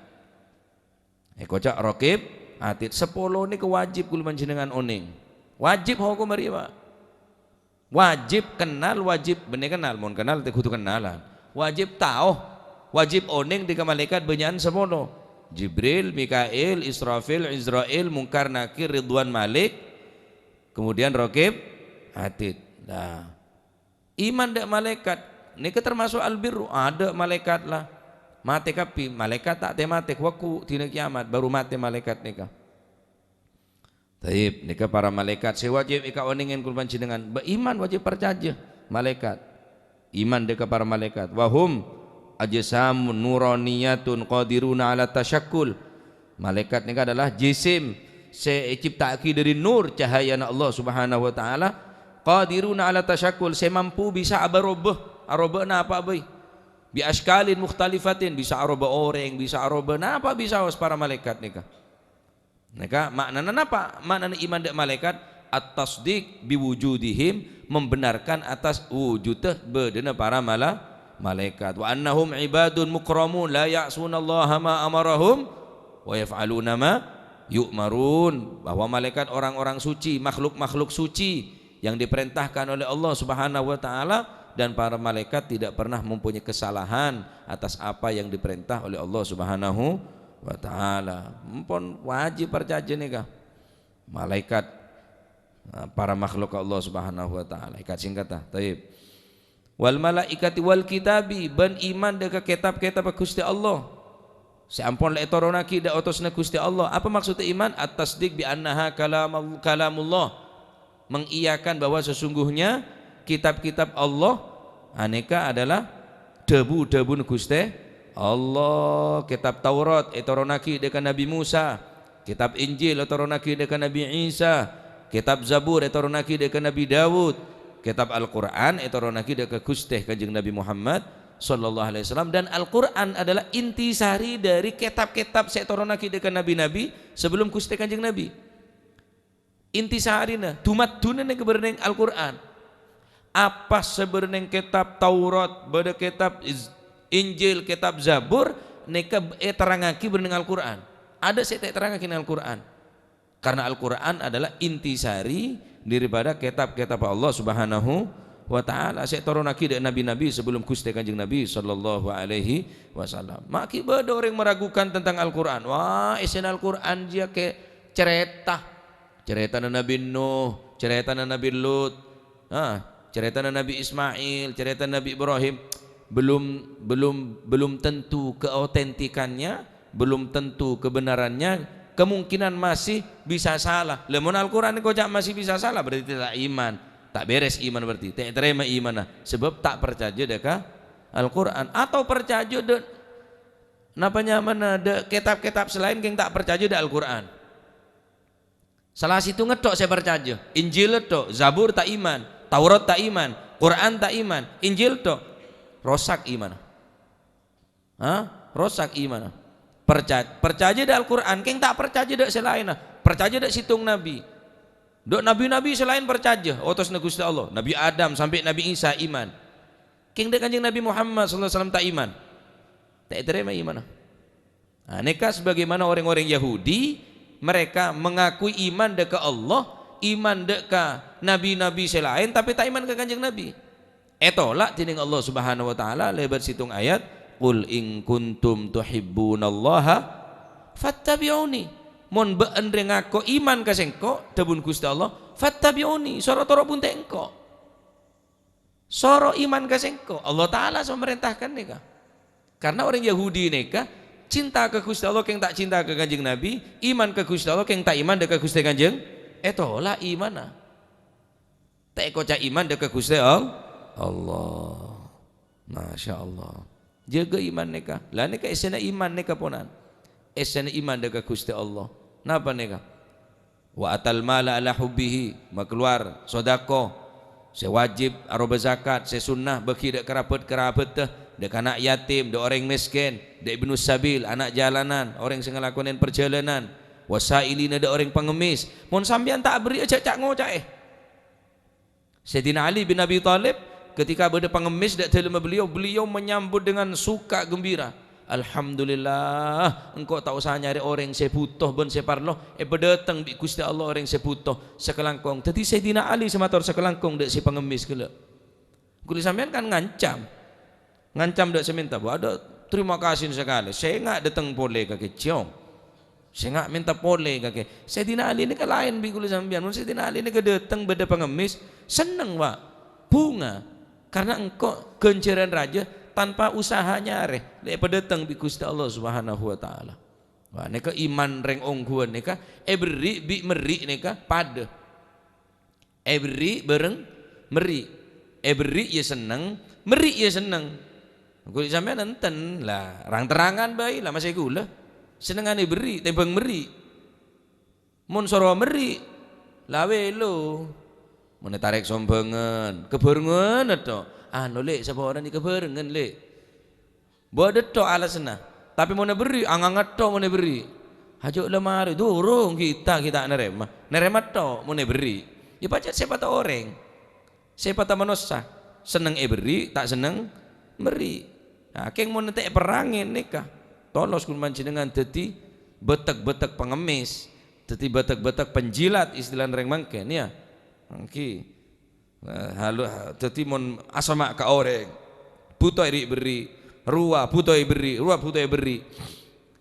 Kocak Raqib, Atid 10 ini kewajib kul panjenengan oning. Wajib hukum mari Pak. Wajib kenal, wajib bener kenal, mohon kenal teh kudu kenalan. Wajib tahu, wajib oning di malaikat benyan 10. Jibril, Mikail, Israfil, Izrail, Munkar, Nakir, Ridwan, Malik, kemudian Raqib, Atid. Nah, iman dak malaikat nika termasuk albirru, ada malaikat lah. Mate kapi malaikat tak tematik waku tina kiamat baru mate malaikat nika. Taib nika para malaikat sewajib ika waningen kulban dengan beriman wajib percaya malaikat. Iman deka para malaikat. Wahum ajsamun nuraniyatun qadiruna ala tasyakkul. Malaikat nika adalah jisim ciptaaki dari nur cahaya Allah Subhanahu wa taala, qadiruna ala tasyakkul, semampu bisa abarobah. Arobana apa boy? Bi askalin mukhtalifatin, bisa arobah orang, bisa arobah apa bisa was para malaikat nika. Nika maknana apa? Maknana iman dak malaikat at-tasdiq biwujudihim, membenarkan atas wujudnya bedena para malaikat. Wa annahum ibadun mukramun la ya'sunallaha ma amarahum wa yaf'aluna ma yu'marun, bahwa malaikat orang-orang suci, makhluk-makhluk suci yang diperintahkan oleh Allah Subhanahu wa taala, dan para malaikat tidak pernah mempunyai kesalahan atas apa yang diperintah oleh Allah Subhanahu wa taala. Mumpun wajib percaya nika malaikat para makhluk Allah Subhanahu wa taala. Ikat singkatah. Taib. Wal malaikati wal kitabi, ban iman deka kitab-kitab Gusti Allah. Seampun la etoronaki da otosna Gusti Allah. Apa maksudnya iman? At-tasdiq bi annaha kalamullah. Mengiyakan bahwa sesungguhnya kitab-kitab Allah aneka adalah debu-debu Gusti Allah. Kitab Taurat etoronaki deka Nabi Musa, kitab Injil etoronaki deka Nabi Isa, kitab Zabur etoronaki deka Nabi Dawud, kitab Al-Qur'an etoronaki deka Gusti Kanjeng Nabi Muhammad sallallahu alaihi wasallam. Dan Al-Qur'an adalah intisari dari kitab-kitab setoronaki deka nabi-nabi sebelum Gusti Kanjeng Nabi. Intisarina tumattuna ning kebereneng Al-Qur'an. Apa sebenarnya kitab Taurat, beda kitab Injil, kitab Zabur neka terangaki bereneng Al-Qur'an. Ada saya terangaki Al-Qur'an. Karena Al-Qur'an adalah intisari daripada kitab-kitab Allah Subhanahu wa taala. Saya turunaki dari nabi-nabi sebelum Gusti Kanjeng Nabi sallallahu alaihi wasallam. Maki beda orang meragukan tentang Al-Qur'an. Wah, isen Al-Qur'an dia ke cerita Nabi Nuh, cerita Nabi Lut, cerita Nabi Ismail, cerita Nabi Ibrahim. Belum tentu keautentikannya, belum tentu kebenarannya, kemungkinan masih bisa salah. Lemon Al-Qur'an kok masih bisa salah berarti tidak iman, tak beres iman, berarti tak terima iman. Sebab tak percaya deka Al-Qur'an, atau percaya de napanya mana de kitab-kitab selain yang tak percaya de Al-Qur'an. Salah situ ngetok saya percaya, Injil tok, Zabur tak iman, Taurat tak iman, Quran tak iman, Injil tok, rosak iman. Rosak iman. Percaya dak Al-Qur'an, keng tak percaya dak selain, percaya dak situng nabi. Dok nabi-nabi selain percaya, otos Gusti Allah, Nabi Adam sampai Nabi Isa iman. Keng dak Kanjeng Nabi Muhammad sallallahu alaihi wasallam tak iman. Tak terima iman. Neka sebagaimana orang-orang Yahudi, mereka mengakui iman deka Allah, iman deka nabi-nabi selain, tapi tak iman ke Kanjeng Nabi. Tolak tining Allah Subhanahu wa taala lebar situng ayat, qul in kuntum tuhibbunallaha fattabi'uni. Mon beendre ngako iman ka sengko debun Gusti Allah, fattabi'uni, soro toro pun tengko. Soro iman ka sengko. Allah taala memerintahkan nika. Karena orang Yahudi nika cinta ke Gusti Allah keng tak cinta ke Kanjeng Nabi, iman ke Gusti Allah keng tak iman deka Gusti Kanjeng. Tolak iman. Tak koca iman deka Gusti Allah. Masya Allah. Jaga iman neka. Lah neka esena iman neka ponan. Esena iman deka Gusti Allah. Napa neka? Wa atal mala ala hubbihi, makluar sodako, sewajib aroba zakat, sesunnah bagi dek kerabat teh, dek anak yatim, dek orang miskin, dek ibnu sabil, anak jalanan, orang sing ngelakonin perjalanan, wasailina dek orang pengemis. Mun sampean tak beri aja cak ngocak. Sayyidina Ali bin Abi Thalib ketika berada pengemis dak terima beliau menyambut dengan suka gembira. Alhamdulillah, engkau tak usah nyari orang yang sebutoh ben separloh, berdatang di Gusti Allah orang yang sebutoh sekelangkong. Tadi Sayyidina Ali semator sekelangkong dak si pengemis kele. Kuli sampean kan ngancam dak seminta, ada terima kasih sekali. Saya enggak datang boleh kaki ciong. Saya enggak minta boleh kaki. Sayyidina Ali ini ke lain bikul sampean. Sayyidina Ali ini ke datang beda pengemis, seneng Pak. Bunga. Karena engkau kenceran raja tanpa usaha nyare. Daripada datang bi Gusti Allah Subhanahu wa taala. Wah, neka iman reng ongguan neka beri bi meri neka pada. Beri bareng meri. Beri ya seneng, meri ya seneng. Kulit sampean enten lah, rang terangan bayi lah masih gula. Senengan beri, tembang meri. Mun soro meri, lawe lo. Mun tarik sombengan, keberengan atau anu lek sapa orang di keberengan lek. Bodet to alasna. Tapi mau beri, angangat to mau beri. Hajo lemari, durung kita nerema. Nerema to mau beri. Ya baca siapa tahu orang. Siapa tahu manusia. Seneng beri, tak seneng meri. Nah, keng mau nanti perangin nikah. Tolos kun manjenengan dadi betek-betek pengemis, dadi betek-betek penjilat istilah reng mangken ya. Angki. Halu dadi mon asama ka oreng. Butuh beri, ruah butuh beri.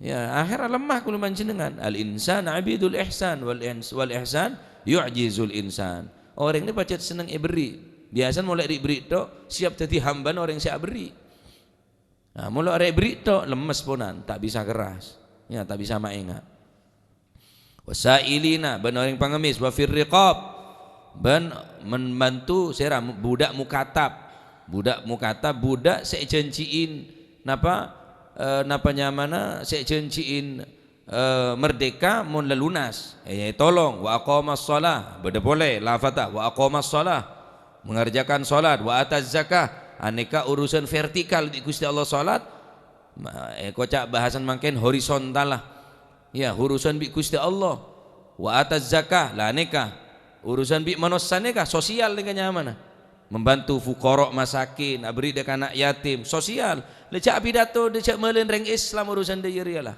Ya, akhirnya lemah kun manjenengan. Al insan abidul ihsan wal ihsan yu'jizul insan. Orang ini pacet seneng beri. Biasa mulai diberi tok siap jadi hamba orang yang siap beri. Nah, mulai arek beri tok lemes ponan, tak bisa keras. Ya, tak bisa maingat. Wasailina ben orang pengemis wa fir riqab ben membantu sera budak mukatab. Budak saya janjiin napa nyamana saya janjiin merdeka mun lelunas. Tolong wa aqamas shalah, beda boleh lafazah wa aqamas shalah, mengerjakan salat wa ataz zakah. Aneka urusan vertikal di Gusti Allah salat, kocak bahasan mangken horizontal lah. Ya, urusan bi Gusti Allah. Wa ataz zakah lah aneka. Urusan bi manusia neka sosial dengan nyaman. Membantu fuqara masakin, abri dek anak yatim, sosial. Lecak pidato decak meuleun reng Islam urusan deui lah.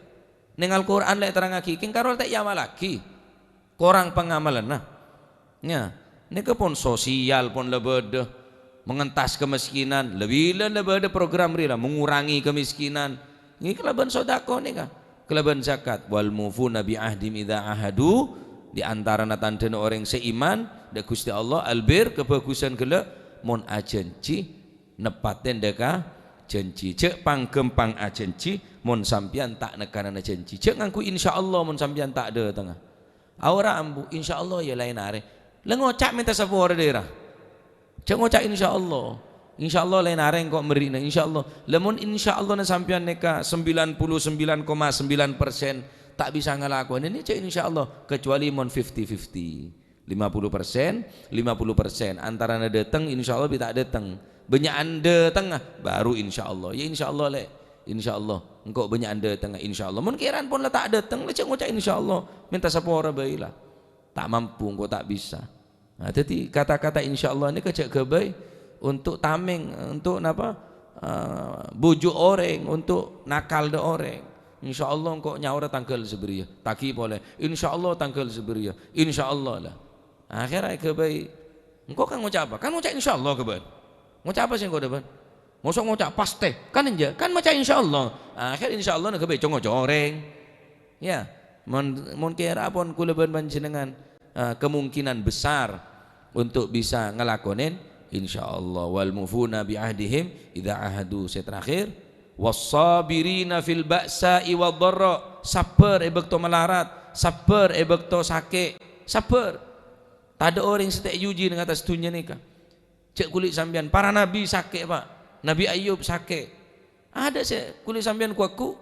Ning Al-Qur'an lek terangake king karol tek yamal lagi. Korang pengamalan nah. Ya, neka pun sosial pun lebede. Mengentas kemiskinan, lebih ada program rila mengurangi kemiskinan. Ini kelaban sodako nih kan, kelaban zakat. Wal mufuna bi ahdim idza ahadu, di antara natan orang seiman da Gusti Allah albir kebagusan gele mon ajanci nepaten deka janji cek panggempang ajanci mon sampian tak nekanana janji cek ngangku insyaallah mon sampian tak ada tengah. Aura ambu insyaallah ya lain are. Lengocak minta sapore daerah. Jangan ngocak insyaallah lain areng kok merina insyaallah. Lamun insyaallah na sampean neka 99,9% tak bisa ngelakuin ini cek insyaallah kecuali mon 50-50. 50% antara na datang insyaallah bi tak datang. Banyak anda tengah baru insyaallah. Ya insyaallah le. Insyaallah engkau banyak anda tengah insyaallah. Mun kiran pun lah tak datang le cek ngocak insyaallah. Minta sapora bae lah. Tak mampu engkau tak bisa. Nah, jadi kata-kata insyaallah ini kecek kebai untuk tameng, untuk napa bujuk orang, untuk nakal de orang. Insyaallah engkau nyaura tanggal seberia, taki boleh. Insyaallah tanggal seberia, insyaallah lah. Akhirnya kebai, engkau kan ngucap apa? Kan ngucap insyaallah kebai. Ngucap apa sih engkau depan? Mosok ngucap paste, kan enja, kan macam insyaallah. Akhir insyaallah nak kebai congok coreng. Ya, mon kira pun kuleban panjenengan. Kemungkinan besar untuk bisa ngelakonin insyaallah. Wal mufuna bi ahdihim idza ahadu. Saya terakhir wassabirina fil ba'sa'i wadh-dharra, sabar ebekto melarat, sabar ebekto sakit, sabar. Tak ada orang setek yuji dengan atas dunia nikah. Cek kulit sambian para nabi sakit Pak. Nabi Ayub sakit. Ada saya kulit sambian kuaku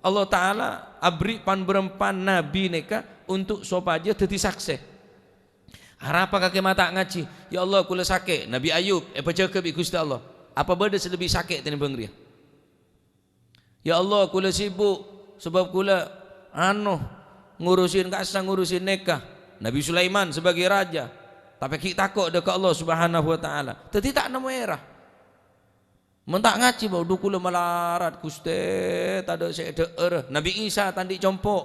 Allah Ta'ala abri pan berempan nabi nikah untuk sopaja teti sakse. Harapa kakek mata ngaji, ya Allah kula sakit. Nabi Ayub, jaga bi Gusti Allah. Apa beda lebih sakit tinimbang dia? Ya Allah kula sibuk sebab kula ngurusin kasang ngurusin nikah. Nabi Sulaiman sebagai raja. Tapi kita takut dekat Allah Subhanahu wa taala. Tadi tak nemu era. Mentak ngaji bau dukula melarat Gusti, tak ada saya deer. Nabi Isa tadi compok.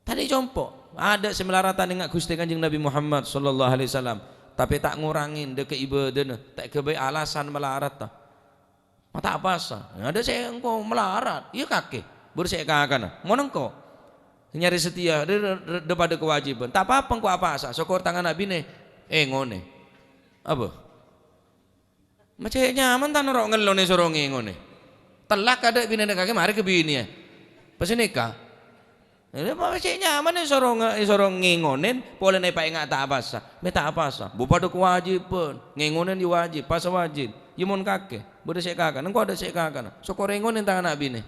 Tadi compok. Ada semelaratan dengan Gusti Kanjeng Nabi Muhammad sallallahu alaihi wasallam, tapi tak ngurangin deke ibadahna, tak kebaik alasan melarat tah. tak apa ada saya engkau melarat iya kakek baru saya katakan mau engkau nyari setia daripada kewajiban tak apa engkau apa asa syukur tangan nabi nih ngone apa macam nyaman tan orang ngelone soronge ngone telak ada bini kakek mari ke bini ya pas nikah ini macam nyaman nih sorong ngengonen boleh nih pak nggak tak apa asa tak apa asa bupada kewajiban ngengonen diwajib pas wajib Yumon kakek, boleh saya kakak, engkau ada saya kakak, sokorengonin tangan nabi nih,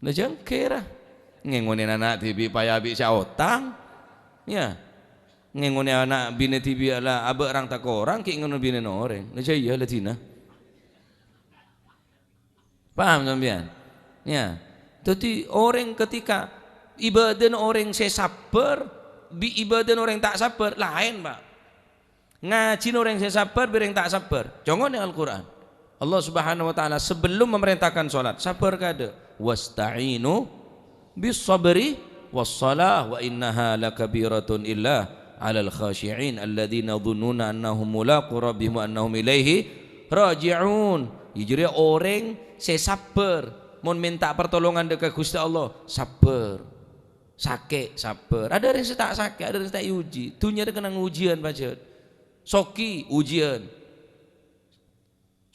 nah jengkira, ngengonin anak tibi payah bi otang, ya, ngengonin anak bini tibi ala abek orang tak orang, kayak ngengonin bini orang, nah jaya latina, paham sampean, ya, jadi orang ketika ibadah orang saya sabar, bi ibadah orang tak sabar, lain pak. Ngaji orang yang sabar orang tak sabar jangan dengan Al-Quran Allah subhanahu wa ta'ala sebelum memerintahkan sholat sabar kada wasta'inu bis sabri was salah wa innaha lakabiratun illa alal khashi'in alladhina dhununa annahum mulaqu rabbihim wa annahum ilaihi raji'un jadi orang saya sabar mau minta pertolongan dekat Gusti Allah sabar sakit sabar ada orang yang tak sakit ada orang yang tak uji dunia dia kena ujian baca soki ujian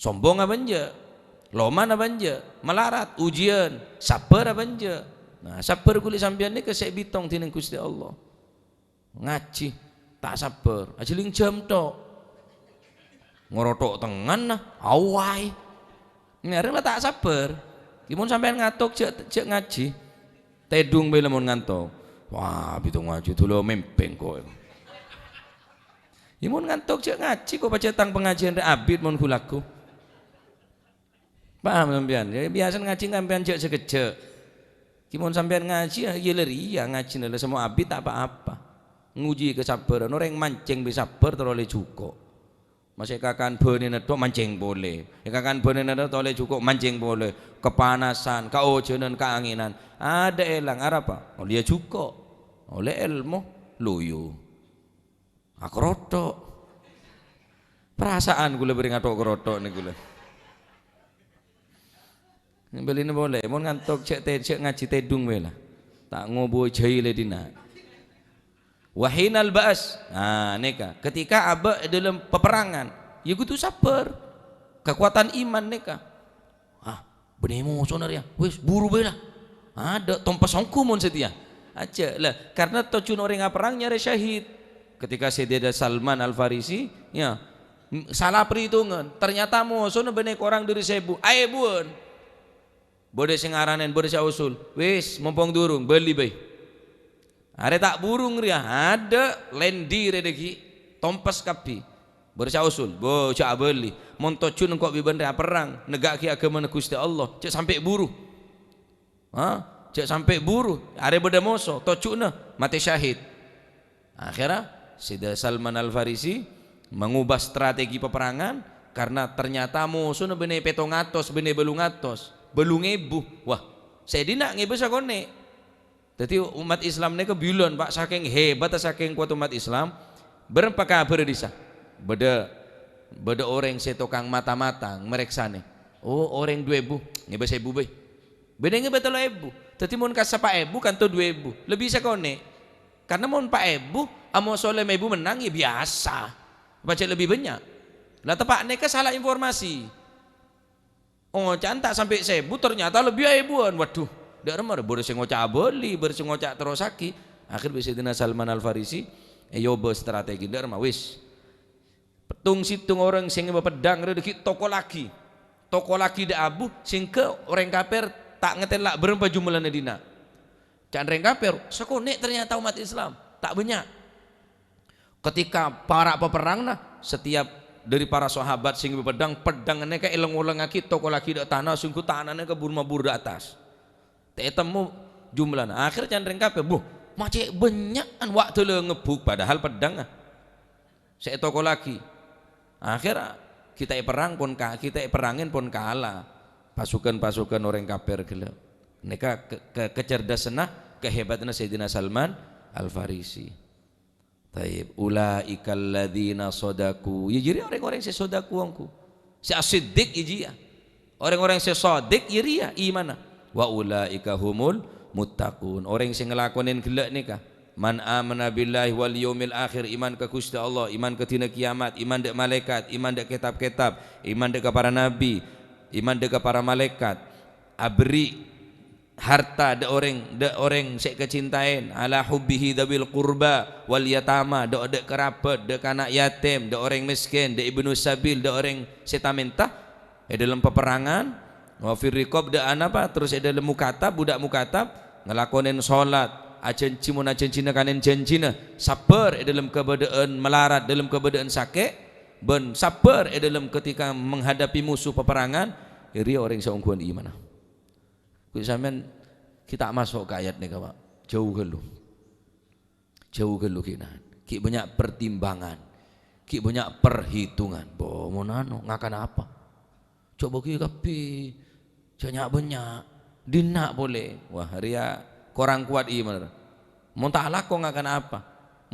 sombong apa anja loman apa anja melarat ujian sabar apa anja nah sabar kulit sampean ni kesek bitong tineng Gusti Allah ngaji tak sabar ajeling jam tok ngorotok tengan nah awai ngareng lah tak sabar gimana sampean ngatuk cek ngaji tedung bela mon ngantuk wah bitong ngaji dulu mempeng kok Imun ngantuk cek ngaji kok baca tentang pengajian abid mon kulaku. Paham sampean? Ya biasa ngaji sampean cek sekejek. Kimun sampean ngaji ya leri ya ngaji nela semua abid tak apa-apa. Nguji kesabaran orang mancing bisa sabar teroleh cukup. Masih kakan benih nedo mancing boleh. Ya kakan benih nedo teroleh cukup mancing boleh. Kepanasan, keojenan, keanginan. Ada elang apa? Oleh cukup. Oleh ilmu luyu. Aku rotok perasaan gula beri ngatok rotok nih gula beli ini boleh mau ngantok cek ngaji tedung bela tak ngobo jahil dina wahinal baas nah neka ketika abah dalam peperangan ya gitu sabar kekuatan iman neka benih musuh ya wis buru bela ada tompas songku mon setia aja lah karena tocun orang perang nyari syahid ketika Sayyidina Salman Al-Farisi ya salah perhitungan ternyata musuh benek orang dari 1000 ayo bun bode sing aranen bode sia usul wis mumpung durung beli bae are tak burung ria ada lendi redeki tompas kapi bode sia usul bo cak beli montocun kok biban ria perang negaki agama Gusti Allah cek sampai buru cek sampai buru are bode musuh tocuna mati syahid akhirnya Sayyidina Salman Al-Farisi mengubah strategi peperangan karena ternyata musuh benih petongatos benih belungatos belungebu wah Sayyidina ngebu sakone jadi umat Islam ini kebiulan pak saking hebat saking kuat umat Islam berapa kabar disa beda orang setokang mata-mata mereksane oh orang 2000 ngebu sebu be beda ngebu telo ebu jadi mun kasapa ebu kan to 2000 lebih sakone karena mun pak ebu amo soleh ibu menang ya biasa baca lebih banyak lah tepak neka salah informasi oh cantak sampai 1000 ternyata lebih ibuan waduh dak remar bodo sing ngocak beli bodo sing ngocak terosaki akhir bisa Sayyidina Salman Al-Farisi yoba strategi dak remar wis petung situng orang sing pedang rezeki toko lagi dak abu sing ke orang kafir tak ngetelak berapa jumlahnya dina can orang kafir sekonek ternyata umat Islam tak banyak ketika para peperang nah setiap dari para sahabat sing pedang pedangannya ke eleng-eleng aki toko lagi dak tanah sungguh tanahnya ke bur di atas temu jumlahnya akhir candreng kape macet banyak an waktu le ngebuk padahal pedang saya toko lagi akhir kita perang pun kita perangin pun kalah pasukan orang kafir gila mereka kecerdasan kehebatan Sayyidina Salman Al-Farisi taib ulaikal ladzina sadaku ya jadi orang-orang yang sodaku angku Si as-siddiq ijia. Orang-orang yang shadiq iria iman. Wa ulaika humul muttaqun. Orang yang ngelakonin gelak nikah. Man amana billahi wal yaumil akhir, iman ke Gusti Allah, iman ke dina kiamat, iman dek malaikat, iman dek kitab-kitab, iman dek para nabi, iman dek para malaikat. Abri harta dek orang sek kecintain ala hubbihi dabil qurba wal yatama, dek kerabat, dek anak yatim, dek orang miskin, dek ibnu sabil, dek orang setamenta dalam peperangan. Wa fir riqab dek apa terus dalam mukatab, budak mukatab ngelakonin salat, ajanci mun ajancina kanen janjina, sabar dalam keadaan melarat, dalam keadaan sakit, ben sabar dalam ketika menghadapi musuh peperangan. Iri orang seungguhan iman. Kuwi sampean kita masuk ke ayat nih Pak. Jauh gelu kina. Ki banyak pertimbangan, ki banyak perhitungan. Bo monano ngakan apa? Coba ki kapi banyak dina boleh. Wah ria korang kuat iman. Mau tak laku ngakan apa?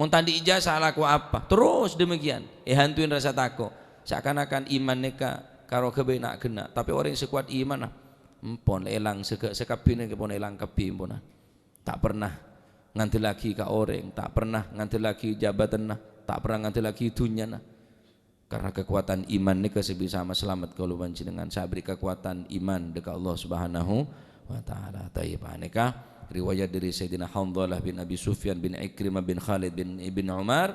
Mau tadi ijazah laku apa? Terus demikian. Hantuin rasa takut. Seakan-akan iman neka karo kebe nak kena. Tapi orang yang sekuat iman pon elang sekapin ke pon elang kapi pon. Tak pernah nganti lagi ke orang, tak pernah nganti lagi jabatan nah, tak pernah nganti lagi dunia nah. Karena kekuatan iman neka sebisa selamat kalau dengan sabri kekuatan iman dekat Allah Subhanahu wa taala. Tayyib aneka riwayat dari Sayyidina Hamdalah bin Abi Sufyan bin Ikrimah bin Khalid bin Ibn Umar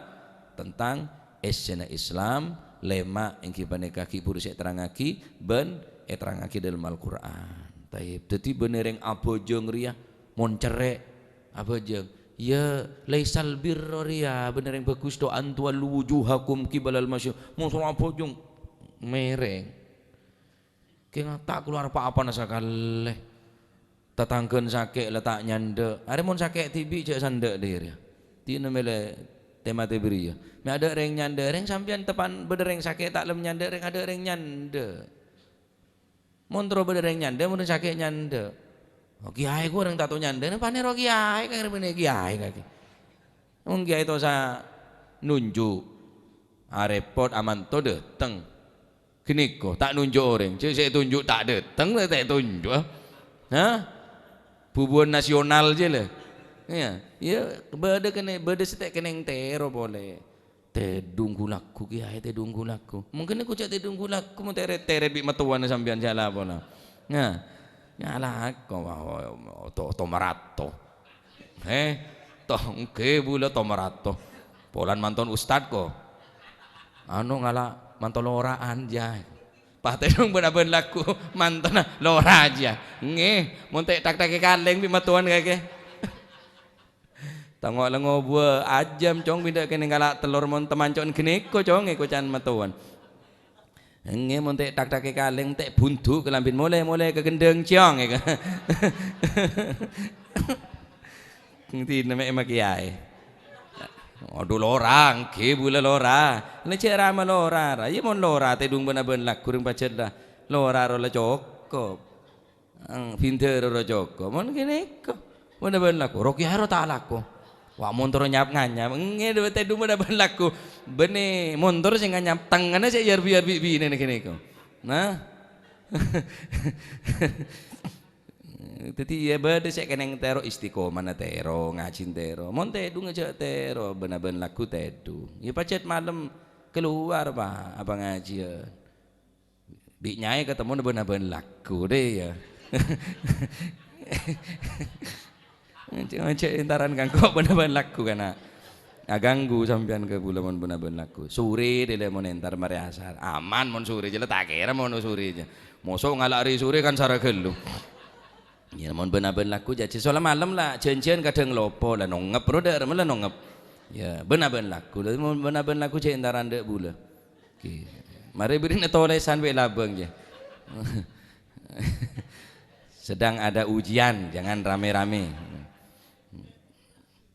tentang esena Islam lema yang kipaneka kipur saya terangaki ben terangaki dalam Al-Quran. Taib dadi benereng abojong ria mon cerek abojong ya laisal birra ria benereng bagus do antual wujuhakum kibalal masyum musul abojong mereng kena tak keluar apa-apa nasakaleh tetangken sakit letak nyande ada mon sakit tibi cek sandek dia ti namele tema tebri ya me ada reng nyande reng sampean tepan bedereng sakit tak lem nyande reng ada reng nyande mon tro bedereng nyande mon sakit nyande oh kiai ku reng tato nyande pane ro kiai kang rene kiai kaki mung kiai to sa nunjuk arepot aman to deteng gini kok tak nunjuk orang cek saya tunjuk tak deteng tak tunjuk ha bubuan nasional je lah. Ya, beda setek keneng tero boleh. Tedung gulaku kiai tedung gulaku. Mungkin aku cak tedung gulaku mau teret bi matuan sampean jala pola. Nah, nyala ko to marato. Ke bula to marato. Polan manton ustad ko. Anu ngala manton loraan jai. Pate dong benar laku mantan lora aja ngeh montek tak kaleng bi matuan kake tangok lengo bua ajam cong pindah kene galak telur mon temancon geneko cong eko can matuan ngeh montek tak kaleng tek buntu kelambin mulai ke gendeng ciong eka ngerti nama emak kiai aduh lorang ke bula lora lecek rama lora ya mon lora tedung benar-benar laku ring pacet dah lora rola cokop pinter rola cokop mon kene ko benar-benar laku roki haro tak laku wah motor nyap nganyap nge tedung benar-benar laku bene motor sing nganyap tangane sik biar bibi ne kene ko nah Jadi ya bade saya keneng tero istiqomah na tero ngajin tero mon tedu ngejak tero benar-benar laku tedu ya pacet malam keluar pak apa ngajian bi nyai ketemu benar-benar laku deh ya ngejak intaran kan kok benar-benar laku karena ganggu sampean ke bulan benar-benar laku sore deh mon entar mari asar aman mon sore jela tak kira mon sore aja mosok ngalari sore kan sara gelu ya mon benar-benar laku jadi soalnya malam lah janjian kadang lopo lah nongep roda malah nongep ya benar-benar laku lah benar-benar laku cek entaran dek bula mari beri tolesan be labeng je sedang ada ujian jangan rame-rame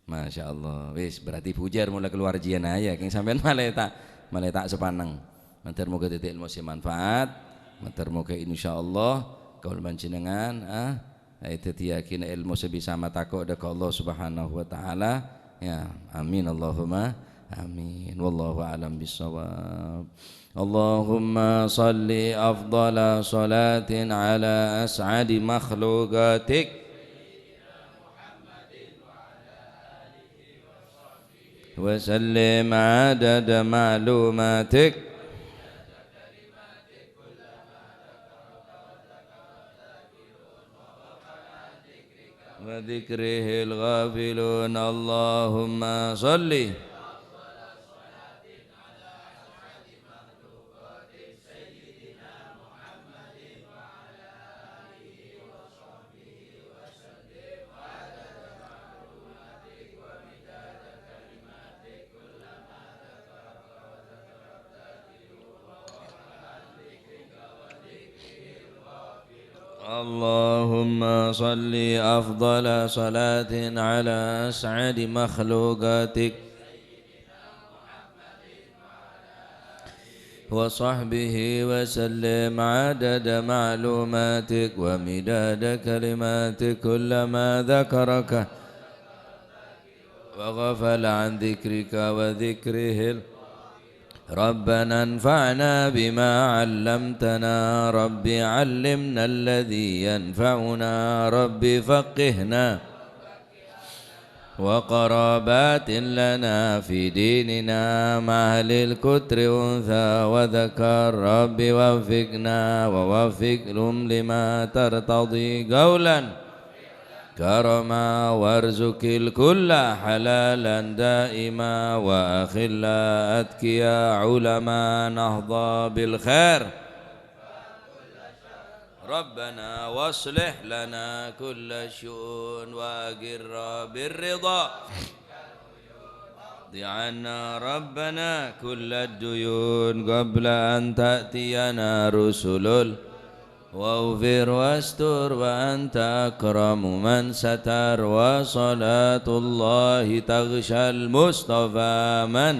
Masya Allah wis berarti pujar mulai keluar jian aja yang sampean malah tak sepaneng mantar moga titik ilmu manfaat mantar moga insyaallah kaul panjenengan itu yakin ilmu sebisa mata kok dekat Allah Subhanahu wa taala ya amin Allahumma Amin. Wallahu a'lam bishawab. Allahumma salli afdala salatin ala as'adi makhluqatik wa sallim adada ma'lumatik wa dhikrihil ghafilun. Allahumma salli Allahumma salli afdala salatin ala as'adi makhluqatik wa sahbihi wa sallim adada ma'lumatik wa midada kalimatik kullama dhakaraka wa ghafala an dhikrika wa dhikrihil. ربنا انفعنا بما علمتنا رب علمنا الذي ينفعنا رب فقهنا وقرابات لنا في ديننا مع أهل الكتر أنثى وذكر رب وفقنا ووفقهم لما ترتضي قولا كرما وارزق الكل حلالا دائما وأخلا أتكيا علما نهضى بالخير ربنا واصلح لنا كل شؤون وأقر بالرضا اقض عنا ربنا كل الديون قبل أن تأتينا رسل واغفر واستر وأنت أكرم من ستر وصلاة الله تغشى المصطفى من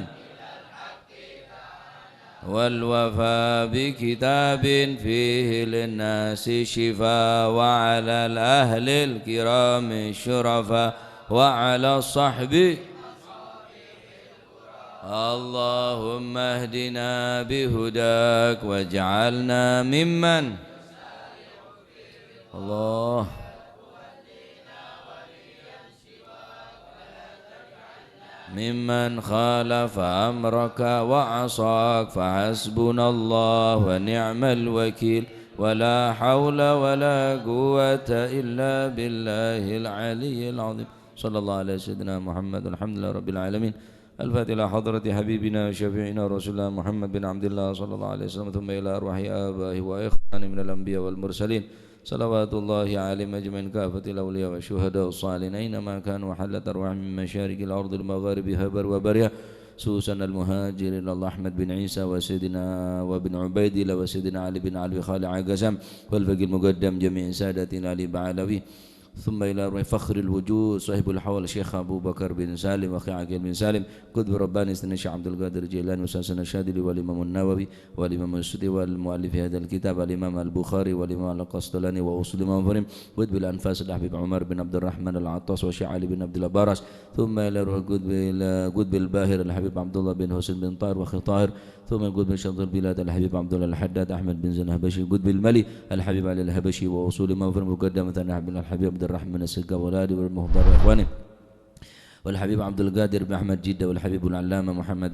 والوفاء بكتاب فيه للناس شفاء وعلى الأهل الكرام الشرفاء وعلى الصحب اللهم اهدنا بهداك واجعلنا ممن الله ممن خالف أمرك وعصاك فحسبنا الله ونعم الوكيل ولا حول ولا قوة إلا بالله العلي العظيم. صلى الله على سيدنا محمد الحمد لله رب العالمين. الفاتحة إلى حضرة حبيبنا وشفيعنا رسول الله محمد بن عبد الله صلى الله عليه وسلم ثم إلى أرواح آبائه وإخوانه من الأنبياء والمرسلين صلوات الله عليهم أجمعين كافة الأولياء والشهداء والصالحين أينما كانوا حلت أرواح من مشارق الأرض المغارب هبر وبرية سوسن المهاجر إلى الله أحمد بن عيسى وسيدنا وابن عبيد الله وسيدنا علي بن علي خالع قسم والفقي المقدم جميع سادتنا علي بعلوي ثم إلى فخر الوجود صاحب الحول الشيخ أبو بكر بن سالم وأخي عقيل بن سالم قطب رباني سنة عبد القادر الجيلاني وساسنا الشاذلي والإمام النووي والإمام السدي والمؤلف هذا الكتاب الإمام البخاري والإمام القسطلاني وأصول الإمام فريم قطب الأنفاس الحبيب عمر بن عبد الرحمن العطاس وشيخ علي بن عبد البارس ثم إلى قطب الباهر الحبيب عبد الله بن حسين بن طاهر وأخي طاهر ثم قطب شرط البلاد الحبيب عبد الله الحداد أحمد بن زين الهبشي قطب الملي الحبيب علي الهبشي وأصول الإمام فريم مقدمة الحبيب عبد الرحمن السقا والآل والمهضر إخواني والحبيب عبد القادر بن أحمد جدة والحبيب العلامة محمد